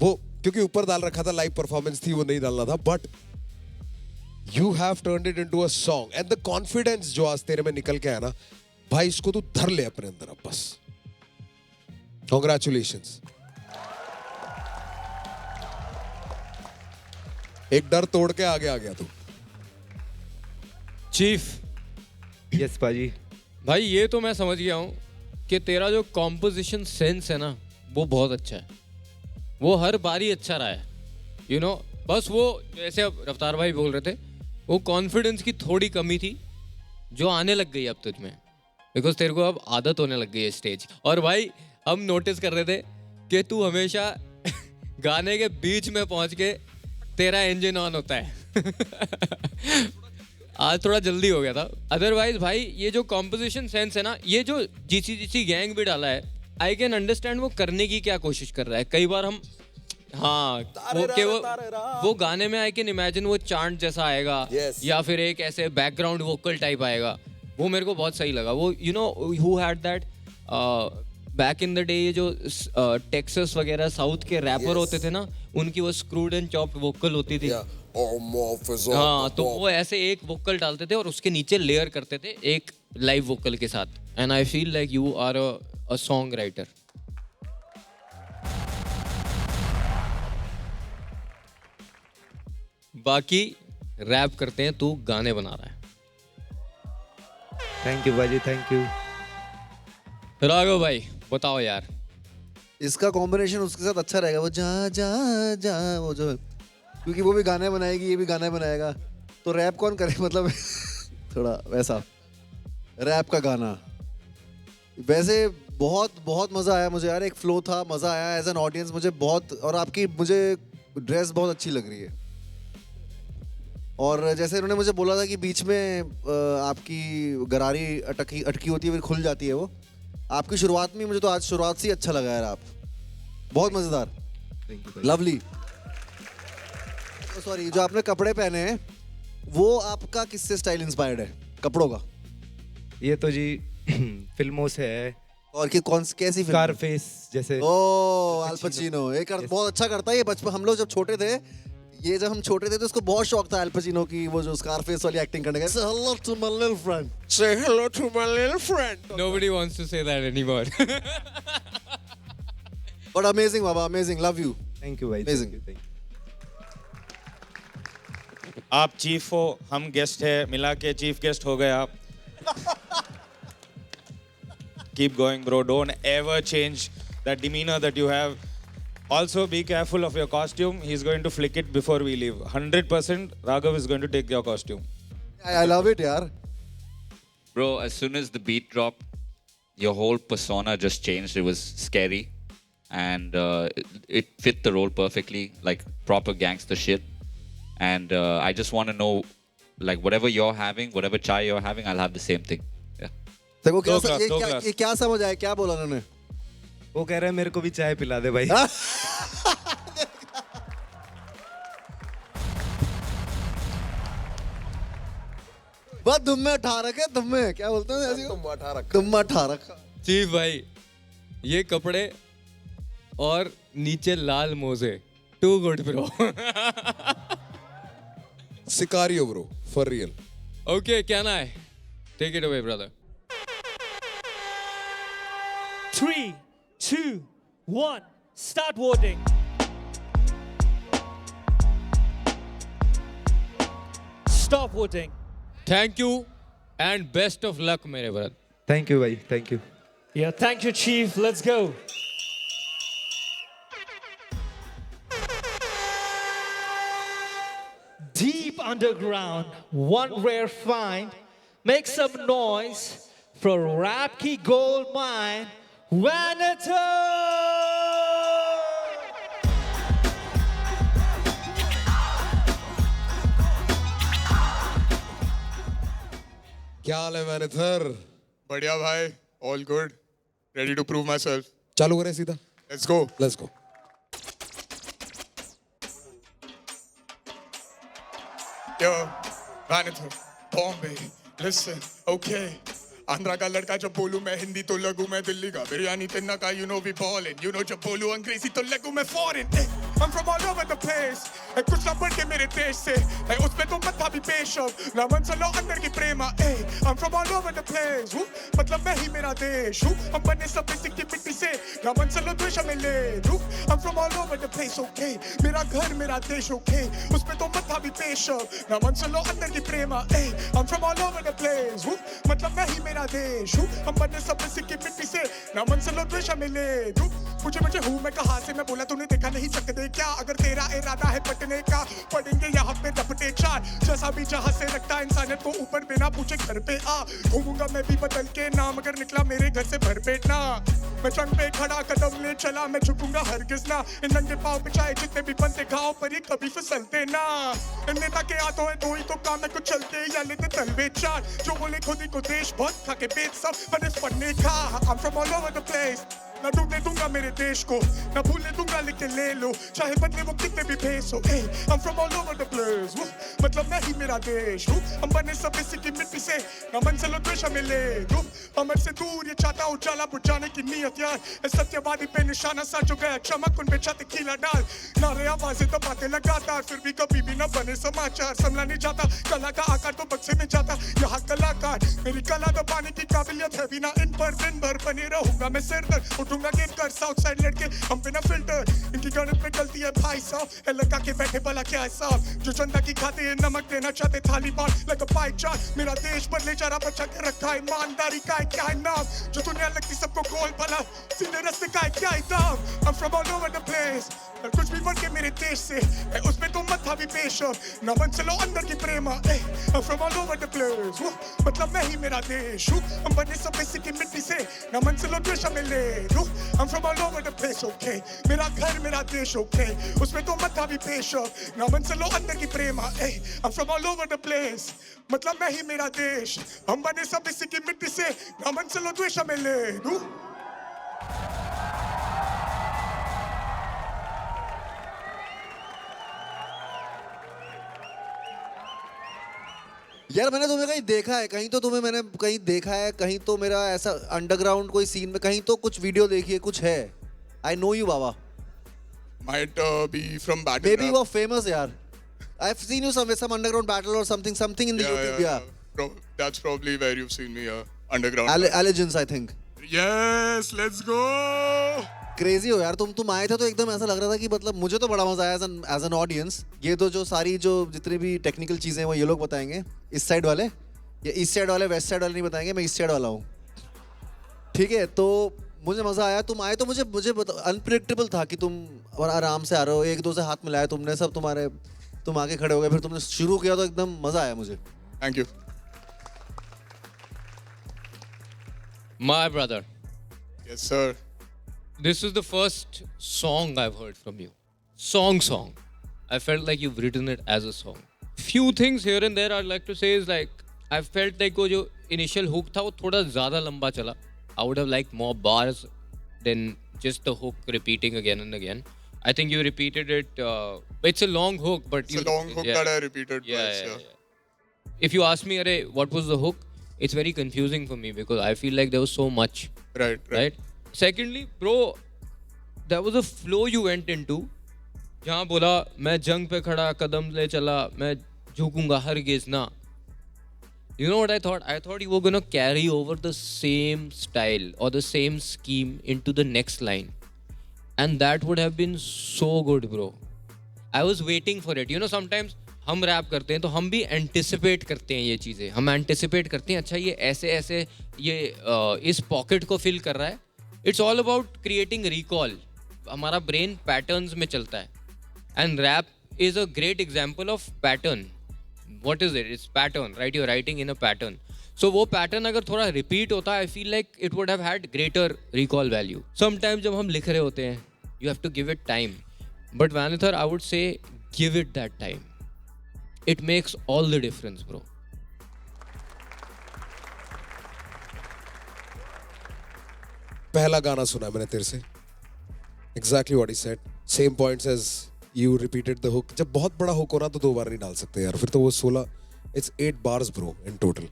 वो क्योंकि ऊपर डाल रखा था, लाइव परफॉर्मेंस थी, वो नहीं डालना था, but you have turned it into a song and the confidence जो आज तेरे में निकल के आया ना भाई, इसको तू धर ले अपने अंदर अब बस। कांग्रेचुलेशंस। एक डर तोड़ के आगे आ गया तू। चीफ। यस पाजी। भाई ये तो मैं समझ गया हूँ कि तेरा जो कॉम्पोजिशन सेंस है ना वो बहुत अच्छा है, वो हर बारी अच्छा रहा है। यू नो, बस वो जैसे अब रफ्तार भाई बोल रहे थे, वो कॉन्फिडेंस की थोड़ी कमी थी जो आने लग गई अब तुझ में, बिकॉज तेरे को अब आदत होने लग गई है स्टेज। और भाई हम नोटिस कर रहे थे कि तू हमेशा गाने के बीच में पहुंच के तेरा इंजन ऑन होता है। आज थोड़ा जल्दी हो गया था. अदरवाइज भाई ये जो कॉम्पोजिशन सेंस है ना, ये जो जीसी गैंग भी डाला है, आई कैन अंडरस्टैंड वो करने की क्या कोशिश कर रहा है. कई बार हम वो गाने में आई कैन इमेजिन वो चांट जैसा आएगा या फिर एक ऐसे बैकग्राउंड वोकल टाइप आएगा. वो मेरे को बहुत सही लगा. वो you know who had that back in the day, ये जो टेक्सास वगैरह साउथ के रैपर होते थे ना, उनकी वो स्क्रूड एंड चॉप्ड वोकल होती थी. हाँ, तो वो ऐसे एक वोकल डालते थे और उसके नीचे लेयर करते थे एक लाइव वोकल के साथ. And I feel like you are a song writer. बाकी रैप करते हैं, तू गाने बना रहा है. थैंक यू भाई, थैंक यू. राघव भाई बताओ यार. इसका कॉम्बिनेशन उसके साथ अच्छा रहेगा. वो जा जा जा वो जो, क्योंकि वो भी गाने बनाएगी, ये भी गाने बनाएगा, तो रैप कौन करे मतलब थोड़ा वैसा रैप का गाना. वैसे बहुत बहुत मज़ा आया मुझे यार. एक फ्लो था, मज़ा आया एज एन ऑडियंस मुझे बहुत. और आपकी मुझे ड्रेस बहुत अच्छी लग रही है. और जैसे इन्होंने मुझे बोला था कि बीच में आपकी गरारी अटकी होती है, फिर खुल जाती है. वो आपकी शुरुआत में, मुझे तो आज शुरुआत से ही अच्छा लगा यार. आप बहुत मज़ेदार, लवली. सॉरी, जो आपने कपड़े पहने हैं वो आपका किससे स्टाइल इंस्पायर्ड है कपड़ों का? ये तो जी फिल्मों से है. और कि कैसी फिल्म? स्कारफेस जैसे. ओह, अल पचिनो. बहुत अच्छा करता है ये. बचपन हम लोग जब छोटे थे, ये जब हम छोटे थे तो उसको बहुत शौक था अल पचिनो की, वो जो स्कारफेस वाली एक्टिंग करने का. Say hello to my little friend. Say hello to my little friend. Nobody wants to say that anymore. But amazing Baba, amazing. Love you. Thank you भाई. Amazing. Thank you. आप chief हो, हम guest है, मिला के chief guest हो गए आप. Keep going bro, don't ever change that demeanor that you have. Also be careful of your costume. He's going to flick it before we leave. 100% Raghav is going to take your costume. I love it yaar. Bro, as soon as the beat dropped, your whole persona just changed. It was scary. And it fit the role perfectly, like proper gangster shit. And I just want to know, like whatever you're having, whatever chai you're having, I'll have the same thing. Yeah. देखो क्या समझ आया, क्या बोला उन्होंने? वो कह रहे हैं मेरे को भी चाय पिला दे भाई. बस दुम्मे ठा रखे, दुम्मे क्या बोलते हैं ऐसी? दुम्मा ठा रखा. चीफ भाई, ये कपड़े और नीचे लाल मोजे, too good bro. Sicario bro, for real. Okay, can I take it away, brother? 3, 2, 1, start voting. Stop voting. Thank you and best of luck, मेरे brother. Thank you भाई, thank you. Yeah, thank you, Chief. Let's go. Deep underground, one rare find. Make some noise for Rap Ki Gold Mine, Vanator! क्या हाल है मैनेथर? बढ़िया भाई, all good, ready to prove myself. चालू करें सीधा. Let's go. Let's go. Yo, Vanator, Bombay, listen, okay. Andhra का लड़का जब बोलूं मैं हिंदी तो लगूं मैं दिल्ली का. बिरयानी तिन्ना का, you know we ballin'. You know जब बोलूं अंग्रेजी तो लगूं मैं foreign. I'm from all over the place. कुछ ना बढ़ के मेरे देश से. उसमें तो मत भाभी पेशव. ना मन चलो अंदर की प्रेमा. I'm from all over the place. मतलब मैं ही मेरा देश हूँ. हम बने सब इसी की मिट्टी से. ना मन चलो द्वेष हमें ले लूं. I'm from all over the place, okay. मेरा घर मेरा देश, okay. उसमें तो मत भाभी पेशव. ना मन चलो अंदर की प्रेमा. I'm from all over the place. मतलब मैं ही मेरा देश हूँ. हम बने सब इसी की मिट्टी से. ना मन चलो द्वेष हमें ले लूं. पूछे मुझे हूँ मैं कहाँ से, मैं बोला तूने देखा नहीं सकते क्या. अगर तेरा इरादा है पटे रखने का, पढ़ेंगे यहाँ पे रपटे चार, जैसा भी जहाँ से रखता इंसानियत को ऊपर बिना पूछे घर पे आ, घूमूंगा मैं भी बदल के नाम, अगर निकला मेरे घर से भर पेटना, मैं जंग पे खड़ा कदम ले चला, मैं झुकूंगा हरगिज ना, इन नंगे पाँव पे चाहे जितने भी बनते घाव पर ये कभी फिसलते ना, इन नेता के हाथों है दो ही तो काम है, कुछ चलते या लेते तलवे चार, जो बोले खुद ही को देश बहुत खा के बेच सब बने पढ़ने का, I'm from all over the place, ना डूबने दूंगा मेरे देश को, ना भूलने दूंगा लिख के ले लो, चाहे बदले वो कितने भी भेस हो, I'm from all over the place, मतलब मैं ही मेरा देश हूँ, हम बने सब इसी की मिट्टी से, ना मंजिल द्वेष हमें ले दो, अमर से दूर ये चाहता उजाला बुझाने की नियत यार, सत्यवादी पे निशाना सा जो गया चमक उन पे छत खीला डाल, नारे आवाजें तो बातें लगातार, फिर भी कभी भी न बने समाचार, संभला नहीं जाता, कला का आकार तो बक्से में जाता, यहाँ कलाकार, मेरी कला दबाने की काबिलियत है, बिना इन पर दिन भर बने रहूंगा मैं सिर दर्द, उठूंगा गेट कर साउथ साइड लड़के, हम बिना फिल्टर, इनकी गणित में गलती है भाई साहब, है लगा के बैठे भला क्या है साहब, जो जनता की खाते हैं नमक देना चाहते थाली बार, like a pie chart, मेरा देश पर ले जा रहा बचा के रखा है, ईमानदारी का है क्या है नाम, जो दुनिया लगती सबको गोल भला, सीधे रास्ते का है क्या है दाम, I'm from all over the place, कुछ भी बढ़ के मेरे देश से, उसमें तो मत था भी पेश, ना मन चलो अंदर की प्रेमा, I'm from all over the place, मतलब मैं ही मेरा देश हूँ, हम बने सब इसी की मिट्टी से, ना मन चलो द्वेष हमें ले दो, I'm from all over the place, okay, मेरा घर मेरा देश, okay, उसमें तो मत था भी पेश, ना मन चलो अंदर की प्रेमा, I'm from all over the place, मतलब मैं ही मेरा देश, हम बने सब इसी की मिट्टी से, ना मन चलो द्वेष हमें ले दो. यार मैंने तुम्हें कहीं देखा है, कहीं तो तुम्हें मैंने कहीं देखा है, कहीं तो मेरा ऐसा अंडरग्राउंड कोई सीन में, कहीं तो कुछ वीडियो देखी है, कुछ है. I know you Baba. Might be from battle. Maybe you are famous यार. I've seen you somewhere, some underground battle or something in the YouTube. Yeah. That's probably where you've seen me. Underground. Allegiance, I think. Yes, let's go. Crazy हो यार तुम आए थे तो एकदम ऐसा लग रहा था कि मतलब मुझे तो बड़ा मजा आया एज एन ऑडियंस. ये तो जो सारी जो जितनी भी टेक्निकल चीजें हैं वो ये लोग बताएंगे, इस साइड वाले, ये ईस्ट साइड वाले वेस्ट साइड वाले नहीं बताएंगे, मैं ईस्ट साइड वाला हूँ. ठीक है, तो मुझे मजा आया. तुम आए तो मुझे अनप्रेडिक्टेबल था कि तुम और आराम से आ रहे हो, एक दो से हाथ मिलाया तुमने, सब तुम्हारे, तुम आके खड़े हो गए, फिर तुमने शुरू किया तो एकदम मजा आया मुझे. Thank you. My brother. Yes, sir. This is the first song I've heard from you. Song. I felt like you've written it as a song. Few things here and there I'd like to say is like, I felt like वो जो initial hook था वो थोड़ा ज़्यादा लंबा चला. I would have liked more bars than just the hook repeating again and again. I think you repeated it. It's a long hook, but it's a long hook that I repeated twice. Yeah. If you ask me, Arey, what was the hook? It's very confusing for me because I feel like there was so much. Right. Secondly, bro, there was a flow you went into. जहाँ बोला मैं जंग पे खड़ा कदम ले चला, मैं झुकूंगा हरगिज़ ना. You know what I thought? I thought you were gonna carry over the same style or the same scheme into the next line. And that would have been so good, bro. I was waiting for it. You know, sometimes हम rap करते हैं तो हम भी anticipate करते हैं ये चीज़ें. हम एंटिसिपेट करते हैं, अच्छा ये ऐसे ये इस पॉकेट को फिल कर रहा है. It's all about creating recall. हमारा ब्रेन पैटर्न्स में चलता है. And rap is a great example of pattern. What is it? It's pattern, right? You're writing in a pattern. So वो pattern अगर थोड़ा repeat होता, I feel like it would have had greater recall value. Sometimes जब हम लिख रहे होते हैं, you have to give it time. But Vanithar, I would say give it that time. It makes all the difference, bro. पहला गाना सुना मैंने तेरे से. Exactly what he said. Same points as you repeated the hook. जब बहुत बड़ा hook हो ना तो 2 बार नहीं डाल सकते यार, फिर तो वो 16. It's 8 bars, bro, in total.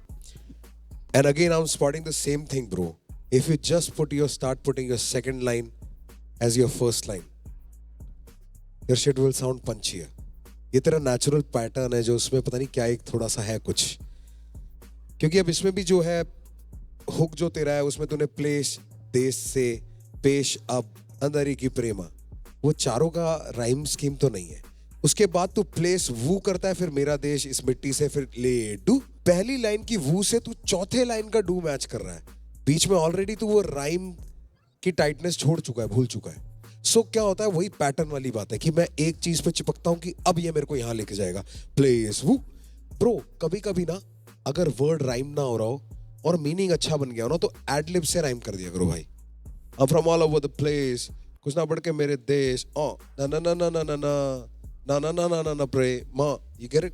And again, I'm spotting the same thing, bro. If you just start putting your second line as your first line, your shit will sound punchier. ये तेरा natural pattern है जो उसमें पता नहीं क्या एक थोड़ा सा है कुछ. क्योंकि अब इसमें भी जो है hook जो तेरा है उसमें तूने प्लेस देश से पेश अब अंदरी की प्रेमा, वो चारों का राइम स्कीम तो नहीं है. उसके बाद तू प्लेस वू करता है, फिर मेरा देश इस मिट्टी से, फिर ले डू. पहली लाइन की वू से तू चौथे लाइन का डू मैच कर रहा है. बीच में ऑलरेडी तू वो राइम की टाइटनेस छोड़ चुका है, भूल चुका है. सो क्या होता है, वही पैटर्न वाली बात है कि मैं एक चीज पे चिपकता हूं कि अब ये मेरे को यहाँ लेके जाएगा, प्लेस वो। ब्रो कभी कभी ना अगर वर्ड राइम ना हो रहा हो और मीनिंग अच्छा बन गया हो ना, तो एडलिब से राइम कर दिया करो भाई। अब from all over the place, कुछ ना बढ़ के मेरे देश, ना ना ना ना ना ना ना ना ना ना ना ना प्रे माँ, यू गेट इट।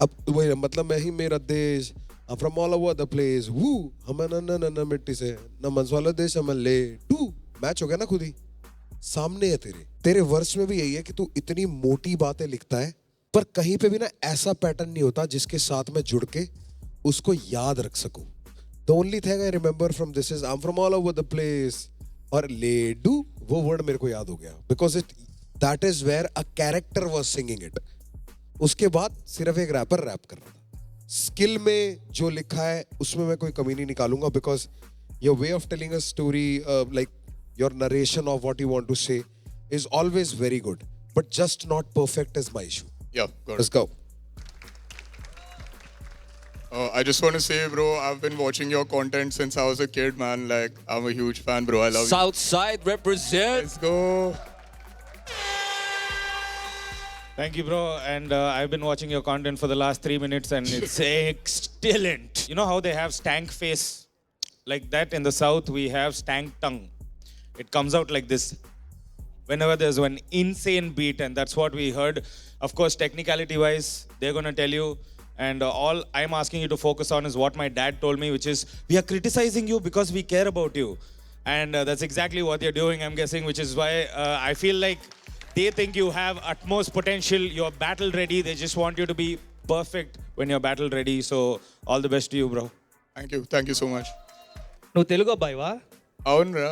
अब वही मतलब मैं ही मेरा देश, from all over the place woo, हम ना ना ना ना मिट्टी से ना मंस वाला देश हम ले टू। मैच हो गया ना खुद ही, सामने है तेरे वर्स में भी यही है कि तू इतनी मोटी बातें लिखता है पर कहीं पे भी ना ऐसा पैटर्न नहीं होता जिसके साथ में जुड़ के उसको याद रख सकूं। The only thing I remember from this is I am from all over the place, और ले डू वो वर्ड मेरे को याद हो गया because it that is where a character was singing it. उसके बाद सिर्फ एक रैपर रैप कर रहा था। स्किल में जो लिखा है उसमें मैं कोई कमी नहीं निकालूंगा because your way of telling a story, like your narration of what you want to say is always very good, but just not perfect is my issue. Yeah, got it. Let's go. I just want to say, bro, I've been watching your content since I was a kid, man. Like, I'm a huge fan, bro. I love you. Southside represent. Let's go. Thank you, bro. And I've been watching your content for the last 3 minutes, and it's excellent. You know how they have stank face? Like that in the South, we have stank tongue. It comes out like this whenever there's one insane beat, and that's what we heard. Of course, technicality-wise, they're going to tell you, and all I'm asking you to focus on is what my dad told me, which is, we are criticizing you because we care about you. And that's exactly what you're doing, I'm guessing, which is why I feel like they think you have utmost potential, you're battle ready, they just want you to be perfect when you're battle ready. So, all the best to you, bro. Thank you so much. No Telugu abhaiva? Avunra.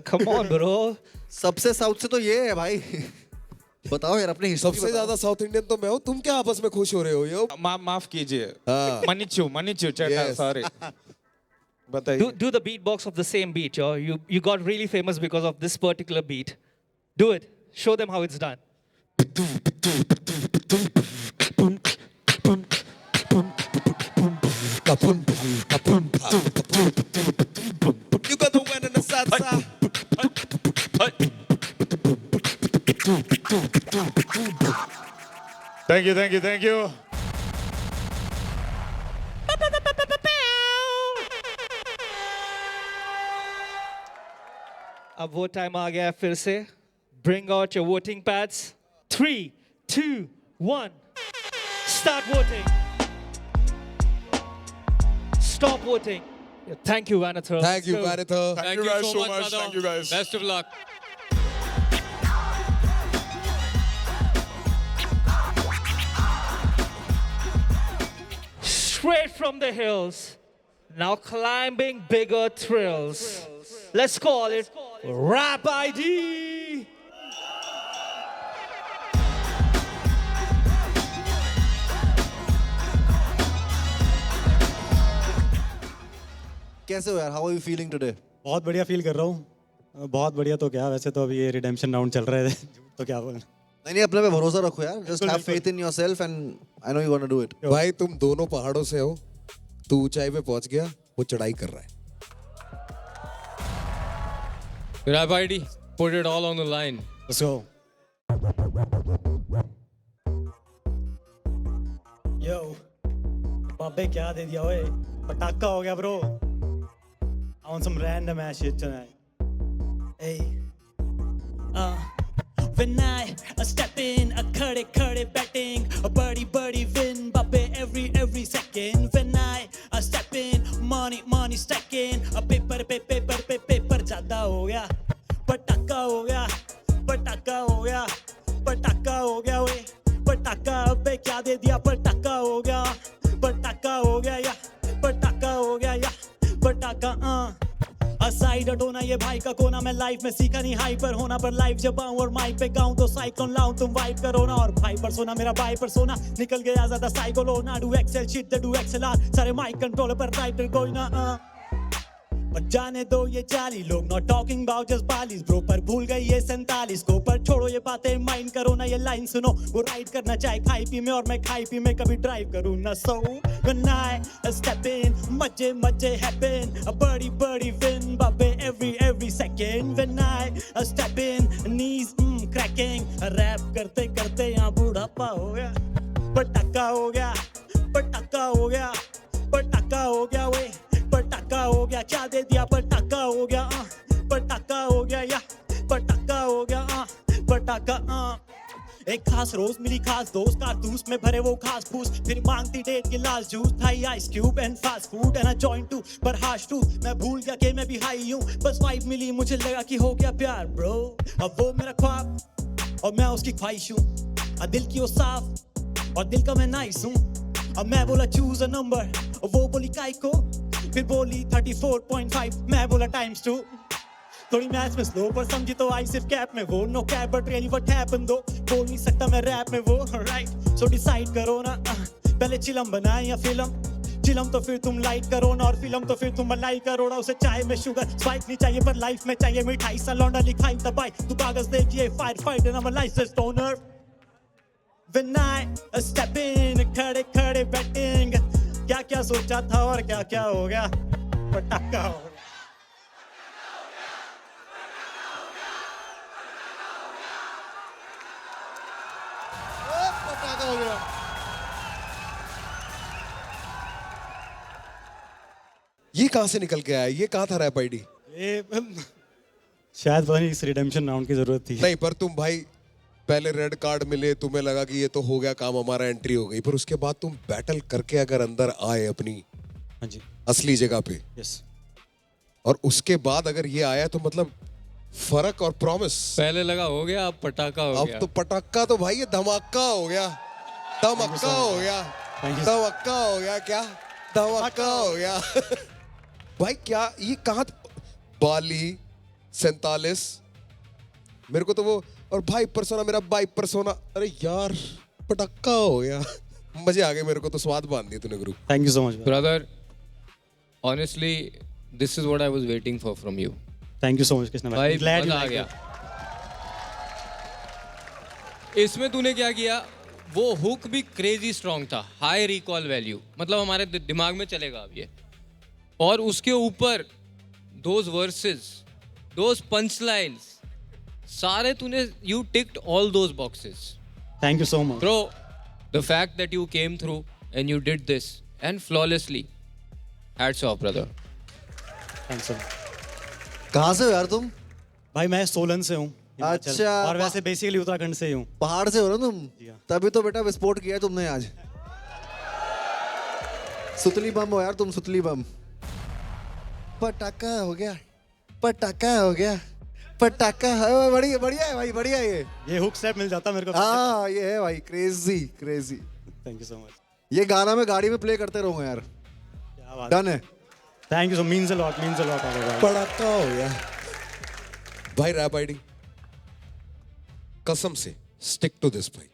Come on, bro. सबसे south से तो ये है भाई। बताओ यार अपनी history. सबसे ज्यादा साउथ इंडियन तो मैं हूँ, तुम क्या आपस में खुश हो रहे हो यो? माफ कीजिए, मनिचू चटा, सॉरी। बताइए। Do the beatbox of the same beat, yo. You got really famous because of this particular beat. Do it. Show them how it's done. You got the win in the salsa. Thank you. अब वो time आ गया फिर से. Bring out your voting pads. 3, 2, 1. Start voting. Stop voting. Thank you, Vanitha. Thank you, Vanitha. Thank you guys so much. Thank you guys. Best of luck. Straight from the hills. Now climbing bigger thrills. Let's call it Rap ID. कैसे हो यार? How are you feeling today? बहुत बढ़िया feel कर रहा हूँ. बहुत बढ़िया तो क्या, वैसे तो अभी ये रिडेम्पशन राउंड चल रहे थे तो क्या बोलना. नहीं अपने पे भरोसा रखो यार. Just have faith in yourself and I know you're gonna do it. भाई तुम दोनों पहाड़ों से हो. तू ऊंचाई पे पहुंच गया, वो चढ़ाई कर रहा है. Rap ID, put it all on the line. Let's go. Yo, बाबे क्या दे दिया ओए? पटाखा हो गया bro. On some random ass shit tonight. Hey. When I step in, a khade betting, a birdie win, babe every second. When I step in, money stacking, a paper ज़्यादा हो गया, पटाखा हो गया, पटाखा हो गया, पटाखा हो गया ओए, पटाखा अबे क्या दे दिया? पटाखा हो गया, पटाखा हो गया या, पटाखा हो गया या, पटाखा असाइड हटोना ये भाई का कोना. मैं लाइफ में सीखा नहीं हाइपर होना, पर लाइफ जब आऊं और माइक पे गाऊं तो साइक्लोन लाऊं. तुम वाइब करो ना और भाई पर सोना, मेरा भाई पर सोना निकल गया ज्यादा साइकोलो ना. डू एक्सेल शिट डू एक्सेल आर सारे माइक कंट्रोल पर राइटर कोई ना. और जाने दो ये जाली लोग नॉट टॉकिंग अबाउट जस्ट बालीज ब्रो पर भूल गई ये 47 को पर छोड़ो ये बातें माइंड करो ना ये लाइन सुनो वो राइड करना चाहे खाई पी में और मैं खाई पी में कभी ड्राइव करूँ ना सो when I step in मजे मजे happen a बड़ी win बाबे every second when I step in knees cracking rap करते करते यहाँ बुढ़ापा हो गया पटाखा हो गया पटाखा हो गया पटाखा हो गया वे पटाखा हो गया क्या दे दिया पटाखा हो गया पटाखा हो गया या पटाखा हो गया पटाखा एक खास रोज मिली खास दोस्त कारतूस में भरे वो खास फूस फिर मांगती डेट गिलास जूस थाई ice cube and fast food and a joint to पर हाश टू मैं भूल गया कि मैं भी हाई हूँ बस वाइब मिली मुझे लगा कि हो गया प्यार ब्रो अब वो मेरा ख्वाब और मैं उसकी ख्वाहिश हूँ दिल की वो साफ और दिल का मैं नाइस हूँ अब मैं बोला चूज अ नंबर और वो बोली काय को फिर बोली 34.5 मैं बोला टाइम्स 2 थोड़ी मैथ्स में स्लो पर समझी तो आई सिर्फ कैप में वो no cap but really what happened दो बोल नहीं सकता मैं रैप में वो राइट सो डिसाइड करो ना पहले चिलम बनाए या फिल्म चिलम तो फिर तुम लाइक करो ना और फिल्म तो फिर तुम मलाई करो ना उसे चाय में शुगर स्पाइक नहीं चाहिए पर लाइफ में चाहिए मिठाई सा लौंडा लिखाई दबाई तू कागज देखिए fire fight and I am a license owner when I step in खड़े खड़े बैटिंग क्या क्या सोचा था और क्या क्या हो गया पटाखा हो गया पटाखा हो गया ये कहां से निकल के आया ये कहां था रैप आईडी ये शायद पता नहीं इस रिडेम्पशन राउंड की जरूरत थी नहीं पर तुम भाई पहले रेड कार्ड मिले तुम्हें लगा कि ये तो हो गया काम हमारा एंट्री हो गई पर उसके बाद तुम बैटल करके अगर अंदर आए अपनी हाँ जी असली जगह पे यस और उसके बाद अगर ये आया तो मतलब फर्क और प्रॉमिस पहले लगा हो गया अब पटाखा हो अब गया तो पटाखा तो भाई ये धमाका हो गया धमाका हो गया धमाका हो गया क्या धमाका हो गया भाई क्या ये कहाँ बाली 47 मेरे को तो वो और भाई परसोना मेरा भाई परसोना अरे यार पटाखा हो गया मजे आ गए मेरे को तो स्वाद बांध दिया तूने गुरु thank you so much brother honestly this is what I was waiting for from you thank you so much Krishna भाई ग्लैड मजा आ गया इसमें तूने क्या किया वो हुक भी क्रेजी स्ट्रांग था हाई रिकॉल वैल्यू मतलब हमारे दिमाग में चलेगा अब ये और उसके ऊपर those verses those punch lines सारे तूने you ticked all those boxes. Thank you so much. Bro, the fact that you came through and you did this and flawlessly, hats off, brother. Thanks sir. कहाँ से हो यार तुम भाई मैं सोलन से हूँ अच्छा और वैसे बेसिकली उत्तराखंड से ही हूँ पहाड़ से हो ना तुम तभी तो बेटा विस्फोट किया तुमने आज सुतली बम हो यार तुम सुतली बम पटाखा हो गया पटाखा हो गया पटाखा बढ़िया बढ़िया है भाई बढ़िया है ये हुक स्टेप मिल जाता मेरे को हाँ ये है भाई crazy crazy thank you so much ये गाना मैं गाड़ी में प्ले करते रहूंगा यार क्या बात डन है thank you so means a lot पटाखा हो गया भाई रैप आईडी कसम से स्टिक टू दिस भाई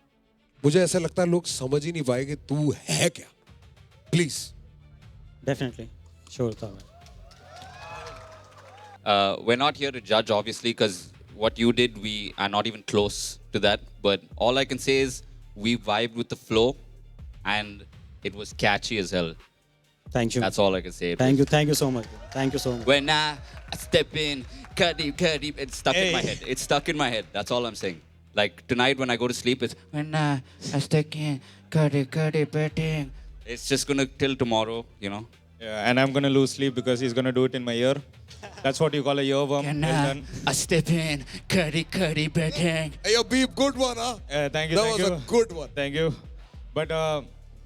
मुझे ऐसा लगता है लोग समझ ही नहीं पाएंगे तू है क्या प्लीज डेफिनेटली श्योर था We're not here to judge, obviously, because what you did, we are not even close to that. But all I can say is we vibed with the flow, and it was catchy as hell. Thank you. That's all I can say. Thank you so much. Thank you so much. When I step in, Kadeep, it's stuck in my head. It's stuck in my head. That's all I'm saying. Like tonight when I go to sleep, it's when I step in, Kadeep, betting. It's just gonna till tomorrow, you know. Yeah, and I'm gonna lose sleep because he's gonna do it in my ear. That's what you call a earworm. Well done. I step in, Curry, betting. Hey, yo, Beep, good one, huh? Thank you. That thank was you. a good one. Thank you. But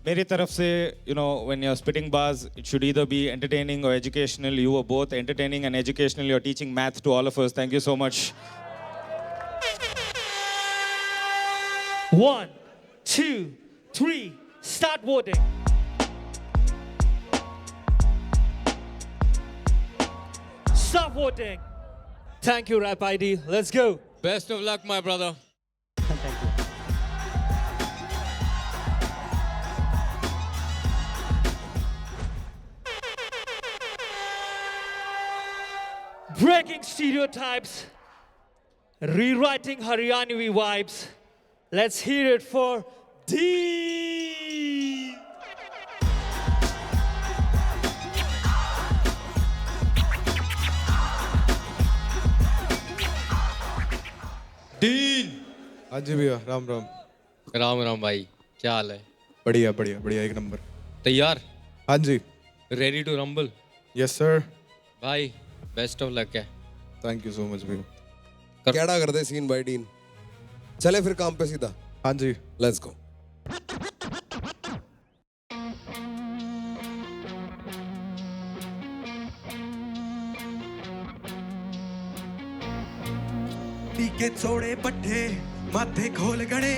मेरी तरफ से, you know, when you're spitting bars, it should either be entertaining or educational. You were both entertaining and educational. You're teaching math to all of us. Thank you so much. 1, 2, 3, start voting. Stop voting. Thank you, Rap ID. Let's go. Best of luck, my brother. Thank you. breaking stereotypes, rewriting Haryanvi vibes. Let's hear it for Dean. Dean. हाँ जी भैया, राम राम। राम राम भाई, क्या हाल है? बढ़िया बढ़िया बढ़िया, एक नंबर। तैयार? हाँ जी। Ready to rumble? Yes sir. भाई बेस्ट ऑफ लक है। थैंक यू सो मच भैया। कैड़ा कर दे सीन भाई डीन। चले फिर काम पे सीधा। हाँ जी, लेट्स गो। टीके छोड़े पट्टे माथे खोल गणे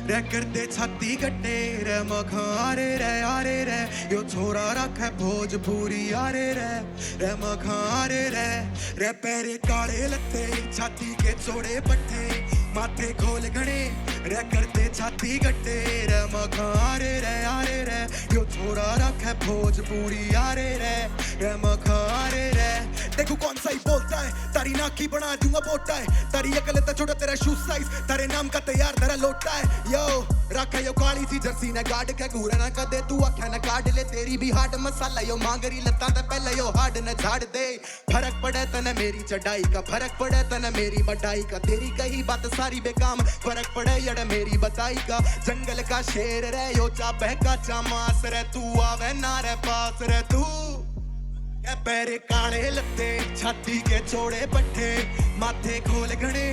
रे करते छाती गड्ढे रे मखारे रे आरे रे यो छोरा रखे भोजपुरी आरे रे मखारे रे पैरे काले लत्ते छाती के छोड़े पट्टे माथे खोल गणे रे करते छाती गड्ढे रे मखारे रे आरे रे यो छोरा रखे भोजपुरी आरे रे मखारे रे देखो कौन सा ही बोलता है तारी नाकी बना दूंगा बोटा है तारी अकल तो छोटा तेरा शू साइज तारे नाम का तैयार तेरा लोटा है यो रखा यो काली सी जर्सी ने गाड़ के घूरा ना कर दे तू आख्या ना काट ले तेरी भी हार्ड मसाला यो मांगरी लता ते पहले यो हार्ड न झाड़ दे फर्क पड़े तने मेरी चढ़ाई का फर्क पड़े तने मेरी बढ़ाई का तेरी कही बात सारी बेकाम फर्क पड़े यड़ मेरी बताई का जंगल का शेर रे यो चा बहका चा मास रे तू आवे ना रे पास रे तू पैरे काले लत्ते छाती के चौड़े पट्टे माथे खोल गणे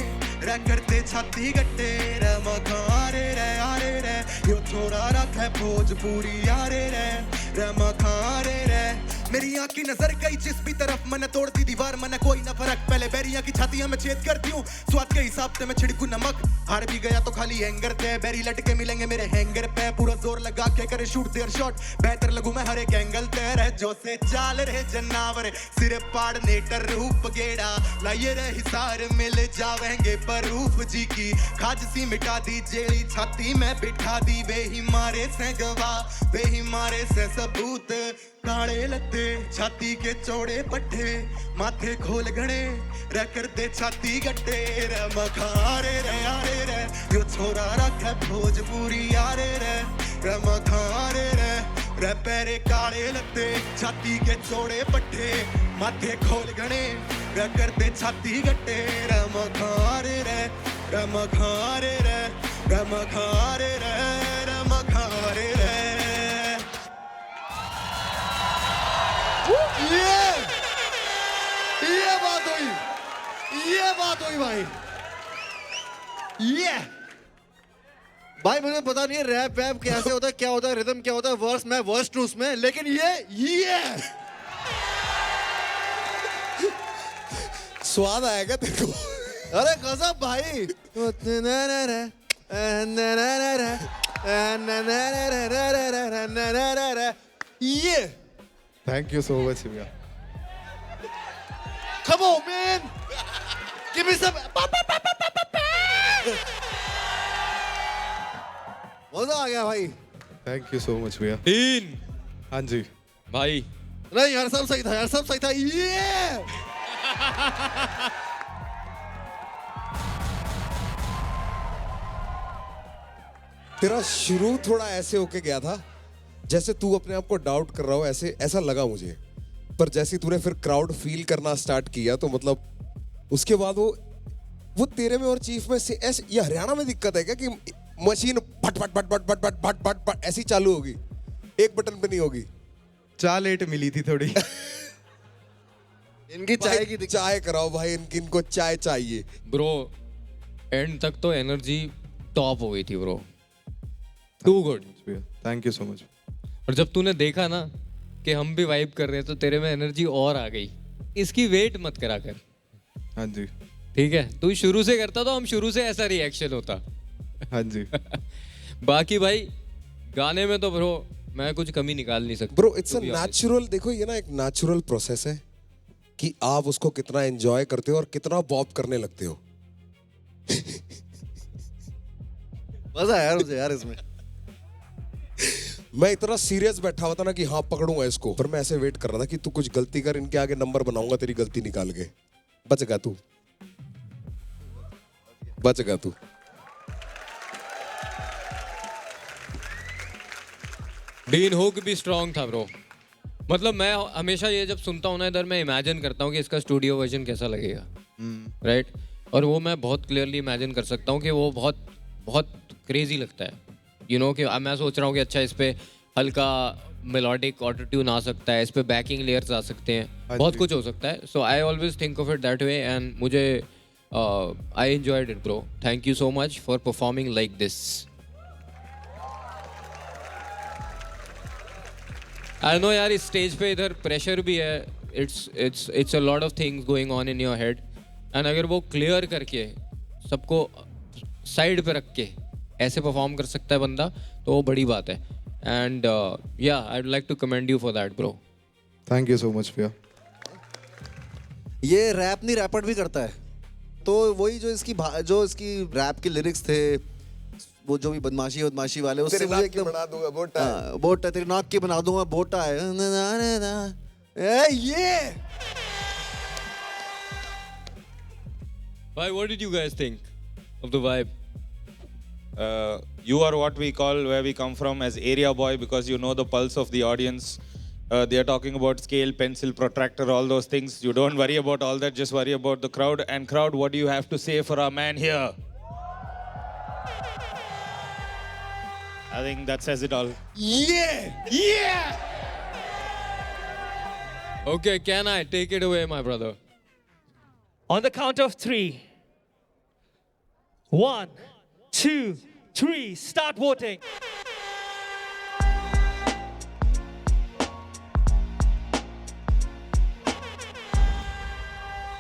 रे करते छाती गट्टे रे मखारे रे आरे रे यो छोरा रखे भोजपुरी आरे रे मखारे रे मेरी आँख की नजर गई जिस भी तरफ मैंने तोड़ दी दीवार मैंने कोई ना फर्क पहले बैरियां की छातियां में छेद करती हूँ स्वाद के हिसाब से मैं छिड़कू नमक हार भी गया तो खाली हैंगर पे बैरी लटके मिलेंगे मेरे हैंगर पे पूरा जोर लगा के करे शूट देयर शॉट बेहतर लगू मैं हर एक एंगल पे रह जो से चाल रहे जनावर सिर पाड़ने टर रूप गेड़ा लाइए रे हिसार मिल जावेंगे पर रूप जी की खाज सी मिटा दी जेली छाती में बिठा दी वे ही मारे से गवाह वे ही मारे से सबूत काले लत्ते छाती के चौड़े पट्टे माथे खोल गणे रे कर दे छाती गट्टे रे मखारे रे आरे रे यो छोरा रखे भोजपुरी आरे रे मखारे रे पैरे काले लत्ते छाती के चौड़े पट्टे माथे खोल गणे रे कर दे छाती गट्टे रे मखारे रे मखारे रे मखारे रे मखारे रे ये बात हुई भाई ये भाई मुझे पता नहीं है रैप वैप कैसे होता है क्या होता है रिदम क्या होता है वर्स मैं वर्स टू उसमें लेकिन ये स्वाद आएगा देखो अरे गजब भाई ये थैंक यू सो मच भैया। Come on, man! Give me some. मजा आ गया भाई। थैंक यू सो मच भैया। डीन। हाँ जी भाई। नहीं यार सब सही था यार सब सही था ये। तेरा शुरू थोड़ा ऐसे होके गया था जैसे तू अपने आप को डाउट कर रहा हो ऐसे ऐसा लगा मुझे पर जैसे तूने फिर क्राउड फील करना स्टार्ट किया तो मतलब उसके बाद वो तेरे में और चीफ में से ऐसे ये हरियाणा में दिक्कत है क्या कि मशीन भट भट भट भट भट भट भट भट भट ऐसी चालू होगी एक बटन पे नहीं होगी। चाय लेट मिली थी थोड़ी इनकी चाय की चाय कराओ भाई इनको चाय चाहिए ब्रो एंड तक तो एनर्जी टॉप हो गई थी bro too good thank you so much. और जब तूने देखा ना कि हम भी वाइब कर रहे हैं तो तेरे में एनर्जी और आ गई इसकी वेट मत करा कर। हाँ जी ठीक है तू शुरू से करता तो हम शुरू से ऐसा रिएक्शन होता। हाँ जी बाकी भाई गाने में तो ब्रो मैं कुछ कमी निकाल नहीं सकता ब्रो इट्स अ नेचुरल देखो ये ना एक नेचुरल प्रोसेस है कि आप उसको कितना एंजॉय करते हो और कितना बॉप करने लगते हो। मजा आया मुझे यार इसमें। मैं इतना सीरियस बैठा हुआ था ना कि हाँ पकड़ूंगा इसको पर मैं ऐसे वेट कर रहा था कि तू कुछ गलती कर इनके आगे नंबर बनाऊंगा तेरी गलती निकाल के बचेगा तू, बचेगा तू। डीन हुक भी स्ट्रॉन्ग था ब्रो। मतलब मैं हमेशा ये जब सुनता हूँ ना इधर, मैं इमेजिन करता हूँ कि इसका स्टूडियो वर्जन कैसा लगेगा, राइट? और वो मैं बहुत क्लियरली इमेजिन कर सकता हूँ कि वो बहुत बहुत क्रेजी लगता है, यू नो कि मैं सोच रहा हूँ कि अच्छा इस पे हल्का मेलोडिक ऑटो ट्यून आ सकता है, इस पे बैकिंग लेयर्स आ सकते हैं, बहुत कुछ हो सकता है। So I always think of it that way and मुझे I enjoyed it bro. Thank you so much for performing like this. I know यार, इस स्टेज पे इधर प्रेशर भी है, it's a lot of things going on in your head, and अगर वो clear करके सबको साइड पे रख के ऐसे परफॉर्म कर सकता है बंदा, तो वो बड़ी बात है। And yeah I would like to commend you for that bro. Thank you so much भैया। ये रैप नहीं रैपर भी करता है, तो वही जो इसकी रैप के लिरिक्स थे, वो जो भी बदमाशी वाले, उससे मुझे एकदम बना दूंगा बोटा, बोटा तेरी नाक की बना दूंगा बोटा है ये। Why, what did you guys think of the vibe? You are what we call, where we come from, as area boy, because you know the pulse of the audience. They are talking about scale, pencil, protractor, all those things. You don't worry about all that, just worry about the crowd. And crowd, what do you have to say for our man here? I think that says it all. Yeah! Yeah! Okay, can I take it away, my brother? On the count of 3. 1, 2, 3. Start voting.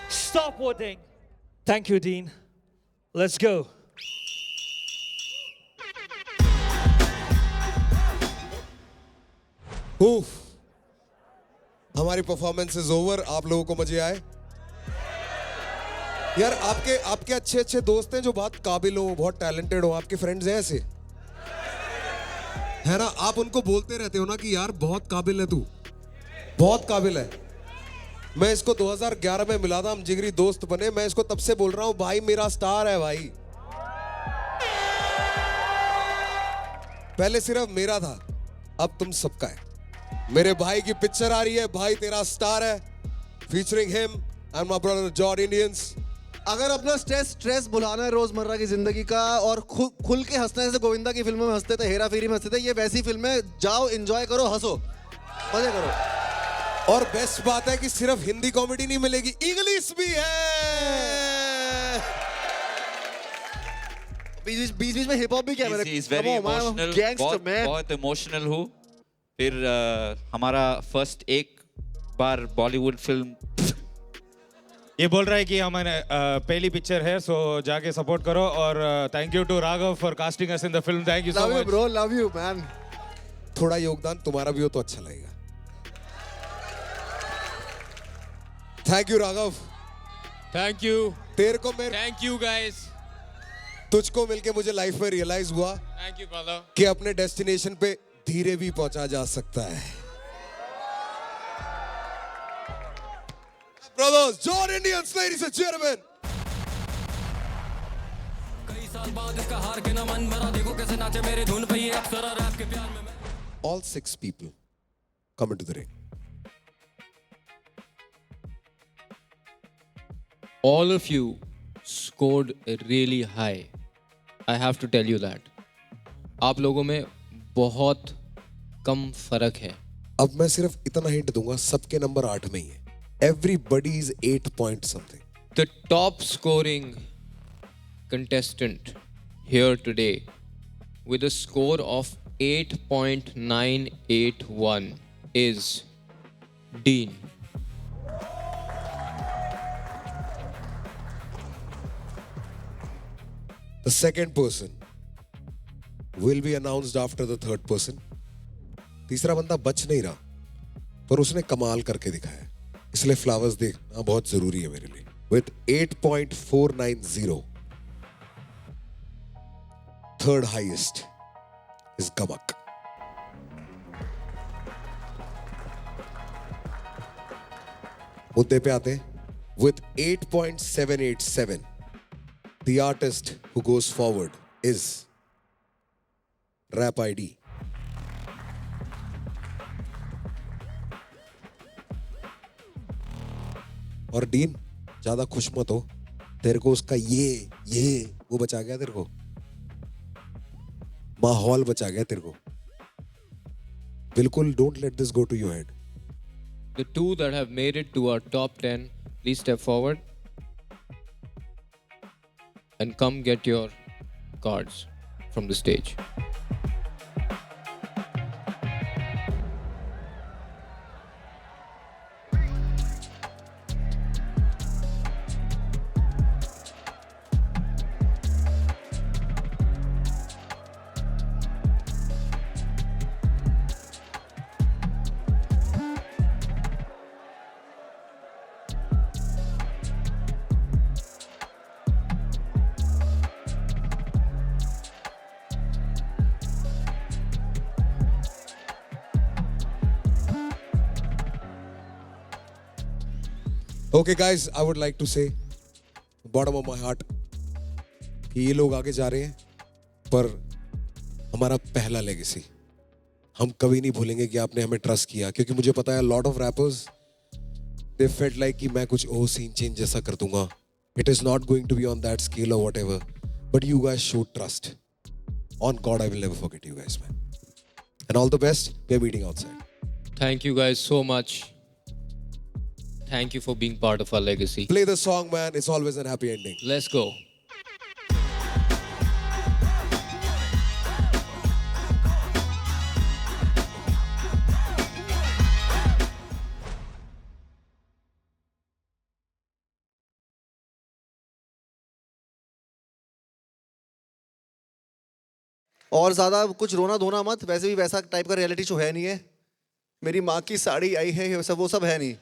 Stop voting. Thank you, Dean. Let's go. हमारी performance is over. आप लोगों को मजे आए? यार आपके अच्छे अच्छे दोस्त हैं जो बहुत काबिल हो, बहुत टैलेंटेड हो, आपके फ्रेंड्स हैं ऐसे, है ना? आप उनको बोलते रहते हो ना कि यार बहुत काबिल है तू, बहुत काबिल है। मैं इसको 2011 में मिला था, हम जिगरी दोस्त बने। मैं इसको तब से बोल रहा हूं भाई मेरा स्टार है भाई। पहले सिर्फ मेरा था, अब तुम सबका है। मेरे भाई की पिक्चर आ रही है, भाई तेरा स्टार है, featuring him and my brother George Indians. अगर अपना स्ट्रेस भुलाना है रोजमर्रा की जिंदगी का और खुल के हंसना है, जैसे गोविंदा की फिल्मों में हंसते थे, हेरा फेरी में हंसते थे, ये वैसी फिल्म है, जाओ एंजॉय करो, हंसो, मजे करो। और बेस्ट बात है कि सिर्फ हिंदी कॉमेडी नहीं मिलेगी, इंग्लिश भी है। बीच में हिप हॉप भी क्या है? He's very emotional, बहुत इमोशनल हूँ। फिर हमारा फर्स्ट एक बार बॉलीवुड फिल्म, ये बोल रहा है कि हमारे पहली पिक्चर है, सो जाके सपोर्ट करो। और thank you to Raghav for casting us in the film. Thank you so much bro, love you man. थोड़ा योगदान तुम्हारा भी हो तो अच्छा लगेगा। Thank you Raghav. Thank you. तेरे को मेरे थैंक यू गाइस। तुझको मिलके मुझे लाइफ में रियलाइज हुआ थैंक यू ब्रदर कि अपने डेस्टिनेशन पे धीरे भी पहुंचा जा सकता है। Brothers, John Indians, ladies and gentlemen. कई साल बाद इसका हार के ना मन भरा, देखो कैसे नाचे मेरे धुन पे ये अप्सरा रैप के प्यार में। All 6 people come into the ring. All of you scored really high. I have to tell you that. आप लोगों में बहुत कम फर्क है। अब मैं सिर्फ इतना हिंट दूंगा, सबके नंबर 8 में ही है। Everybody is 8 point something. The top scoring contestant here today with a score of 8.981 is Dean. The second person will be announced after the third person. तीसरा बंदा बच नहीं रहा, पर उसने कमाल करके दिखाया, इसलिए फ्लावर्स देखना बहुत जरूरी है मेरे लिए। With 8.490, third highest is Gamak. मुद्दे पे आते हैं। with 8.787, the artist who goes forward is Rap ID. और डीन ज्यादा खुश मत हो, तेरे को उसका ये वो बचा गया, तेरे को माहौल बचा गया तेरे को. बिल्कुल, don't let this go to your head. The two that have made it to our top 10, please step forward and come get your cards from the stage. Okay guys, I would like to say, bottom of my heart, कि ये लोग आगे जा रहे हैं, पर हमारा पहला लेगेसी हम कभी नहीं भूलेंगे कि आपने हमें ट्रस्ट किया, क्योंकि मुझे पता है lot of rappers they felt like कि मैं कुछ ओ सीन चेंज जैसा कर दूंगा. It is not going to be on that scale और whatever, but you guys show trust. On God I will never forget you guys, man. And all the best. We are meeting outside. Thank you guys so much. Thank you for being part of our legacy. Play the song, man. It's always a happy ending. Let's go. और ज़्यादा कुछ रोना धोना मत, वैसे भी वैसा type का रियलिटी शो है नहीं है. मेरी माँ की साड़ी आई है, ये सब वो सब है नहीं.